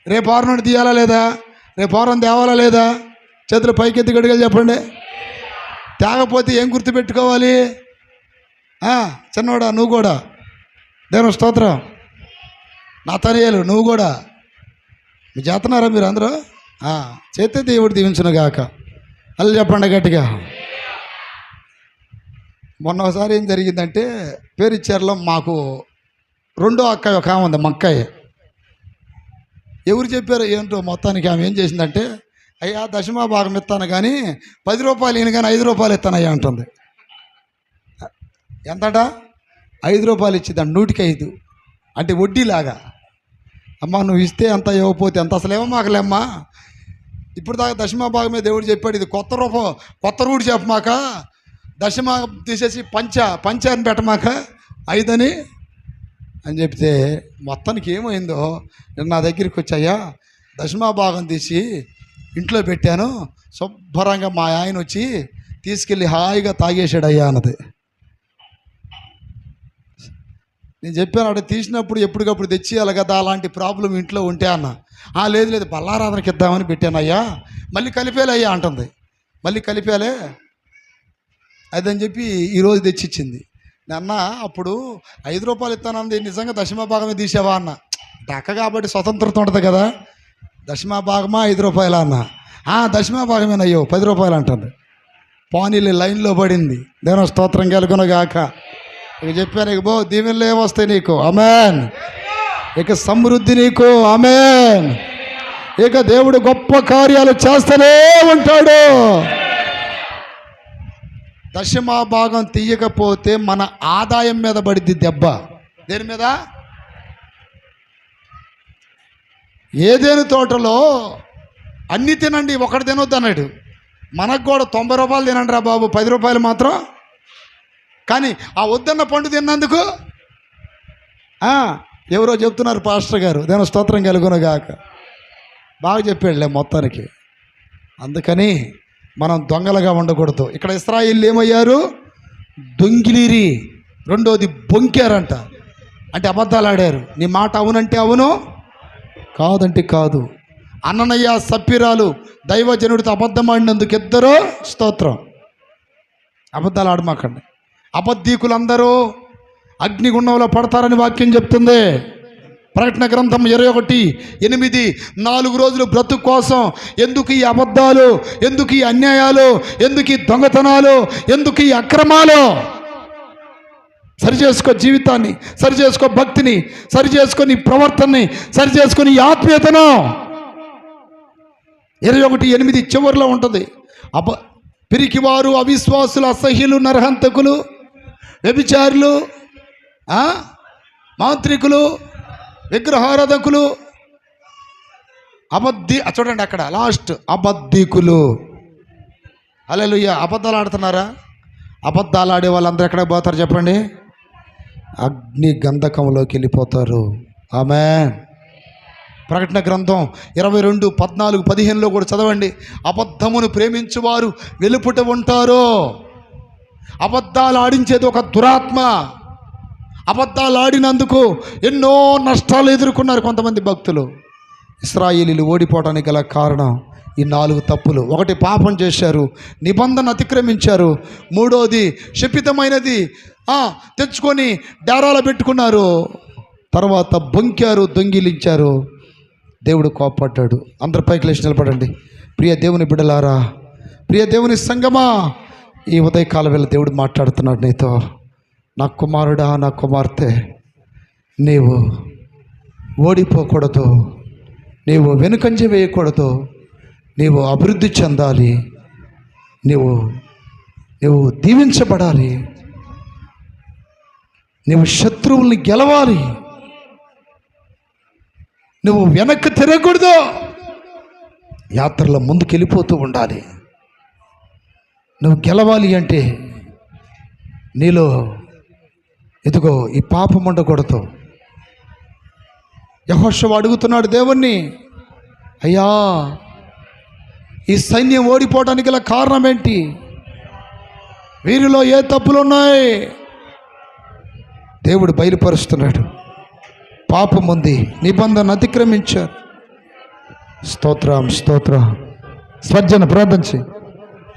రేపు వారం నుండి తీయాలా లేదా? రేపు వారం తేవాలా లేదా? చేతులు పైకెత్తి గడిగలు చెప్పండి. తేగపోతే ఏం గుర్తుపెట్టుకోవాలి? చిన్నవాడా నువ్వు కూడా, దేవుని స్తోత్రం. నా తనయ్యలు నువ్వు కూడా, మీరు చేస్తున్నారా? మీరు అందరూ చేస్తే దేవుడు దీవించును గాక. అలా చెప్పండి గట్టిగా. మొన్న ఒకసారి ఏం జరిగిందంటే, పేరిచ్చారులో మాకు రెండో అక్కయ్య ఒక ఆమె ఉంది, మక్కయ్య. ఎవరు చెప్పారు ఏంటో మొత్తానికి ఆమె ఏం చేసిందంటే, అయ్యా దశమా భాగం ఇస్తాను కానీ 10 రూపాయలు ఈయన కానీ 5 రూపాయలు ఇస్తానయ్యా అంటుంది. ఎంతట? 5 రూపాయలు ఇచ్చిందండి, 100కి 5 అంటే వడ్డీలాగా. అమ్మా నువ్వు ఇస్తే ఎంత, ఇవ్వకపోతే ఎంత, అసలు ఏమో మాకలేమ్మా. ఇప్పుడు దాకా దశమా భాగమే దేవుడు చెప్పాడు. ఇది కొత్త రూట్ చెప్పమాక, దశమా తీసేసి పంచ అని పెట్టమాక 5 అని. అని చెప్తే మొత్తానికి ఏమైందో నేను నా దగ్గరికి వచ్చాయా దశమా భాగం తీసి ఇంట్లో పెట్టాను, శుభ్రంగా మా ఆయన వచ్చి తీసుకెళ్ళి హాయిగా తాగేసాడయ్యా అన్నది. నేను చెప్పాను అక్కడ తీసినప్పుడు ఎప్పటికప్పుడు తెచ్చియాలి కదా, అలాంటి ప్రాబ్లం ఇంట్లో ఉంటే అన్న. లేదు లేదు బల్లారాధనకి ఇద్దామని పెట్టానయ్యా, మళ్ళీ కలిపేలే అయ్యా అంటుంది. మళ్ళీ కలిపేలే అదని చెప్పి ఈరోజు తెచ్చిచ్చింది. అన్న అప్పుడు 5 రూపాయలు ఇస్తానంది, నిజంగా దశమ భాగమే తీసావా అన్న. దక్క కాబట్టి స్వతంత్రత ఉంటుంది కదా, దశమ భాగమా 5 రూపాయలా అన్న. దశమ భాగమేనయ్యో 10 రూపాయలు అంటుంది. పానీలు లైన్లో పడింది. దేవుని స్తోత్రం కలుగునుగాక. ఇక చెప్పాను, ఇక దీవెనలు ఏమొస్తాయి నీకు, ఆమేన్. ఇక సమృద్ధి నీకు, ఆమేన్. ఇక దేవుడు గొప్ప కార్యాలు చేస్తూనే ఉంటాడు. దశమ భాగం తీయకపోతే మన ఆదాయం మీద పడిద్ది దెబ్బ. దేని మీద? ఏదేను తోటలో అన్నీ తినండి, ఒకటి తినొద్దు అన్నాడు. మనకు కూడా 90 రూపాయలు తినండి రా బాబు, 10 రూపాయలు మాత్రం. కానీ ఆ వద్దన్న పండు తిన్నందుకు ఎవరో చెప్తున్నారు పాస్టర్ గారు, దేవుని స్తోత్రం కలుగునుగాక. బాగా చెప్పాడులే మొత్తానికి. అందుకని మనం దొంగలుగా ఉండకూడదు. ఇక్కడ ఇశ్రాయేలు ఏమయ్యారు? దొంగిలిరి. రెండోది బొంకారంట, అంటే అబద్ధాలు ఆడారు. నీ మాట అవునంటే అవును, కాదంటే కాదు. అన్ననయ్య సప్పిరాలు దైవజనుడితో అబద్ధం ఆడినందుకు ఇద్దరు స్తోత్రం. అబద్ధాలు ఆడమాకండి. అబద్ధీకులందరూ అగ్నిగుండంలో పడతారని వాక్యం చెప్తుంది. ప్రకటన గ్రంథం 21:8 4 రోజులు బ్రతుకు కోసం ఎందుకు ఈ అబద్ధాలు, ఎందుకు ఈ అన్యాయాలు, ఎందుకు ఈ దొంగతనాలు, ఎందుకు ఈ అక్రమాలు? సరిచేసుకో జీవితాన్ని, సరిచేసుకో భక్తిని, సరిచేసుకొని ప్రవర్తనని, సరిచేసుకొని ఆత్మీయతను. 21:8 చివరిలో ఉంటుంది. పిరికివారు, అవిశ్వాసులు, అసహ్యులు, నరహంతకులు, వ్యభిచారులు, మాంత్రికులు, విగ్రహారాధకులు, చూడండి అక్కడ లాస్ట్ అబద్ధికులు. హల్లెలూయా. అబద్ధాలు ఆడుతున్నారా? అబద్ధాలు ఆడే వాళ్ళందరూ ఎక్కడ పోతారు చెప్పండి? అగ్ని గంధకంలోకి వెళ్ళిపోతారు. ఆమేన్. ప్రకటన గ్రంథం 22:14-15 కూడా చదవండి. అబద్ధమును ప్రేమించువారు వెలుపుట ఉంటారు. అబద్ధాలు ఆడించేది ఒక దురాత్మ. అబద్ధాలు ఆడినందుకు ఎన్నో నష్టాలు ఎదుర్కొన్నారు కొంతమంది భక్తులు. ఇశ్రాయేలీలు ఓడిపోవడానికి గల కారణం ఈ 4 తప్పులు. 1 పాపం చేశారు, నిబంధన అతిక్రమించారు. 3వది శపితమైనది తెచ్చుకొని డేరాలో పెట్టుకున్నారు. తర్వాత బొంకారు, దొంగిలించారు. దేవుడు కోపడ్డాడు. అందరి పైకి లేచి నిలబడండి. ప్రియ దేవుని బిడ్డలారా, ప్రియ దేవుని సంగమా, ఈ ఉదయకాల వేళ దేవుడు మాట్లాడుతున్నాడు నీతో. నా కుమారుడా, నా కుమార్తె, నీవు ఓడిపోకూడదు, నీవు వెనుకంజ వేయకూడదు, నీవు అభివృద్ధి చెందాలి, నీవు దీవించబడాలి, నీవు శత్రువుల్ని గెలవాలి, నువ్వు వెనక్కి తిరగకూడదు, యాత్రలో ముందుకు వెళ్ళిపోతూ ఉండాలి. నువ్వు గెలవాలి అంటే నీలో ఇదిగో ఈ పాపం ఉండకూడదు. యెహోషువ అడుగుతున్నాడు దేవుణ్ణి, అయ్యా ఈ సైన్యం ఓడిపోవడానికి గల కారణం ఏంటి? వీరిలో ఏ తప్పులు ఉన్నాయి? దేవుడు బయలుపరుస్తున్నాడు. పాపం ఉంది, నిబంధన అతిక్రమించారు. స్తోత్రం, స్తోత్రం. స్వర్జన ప్రార్థన చేయి.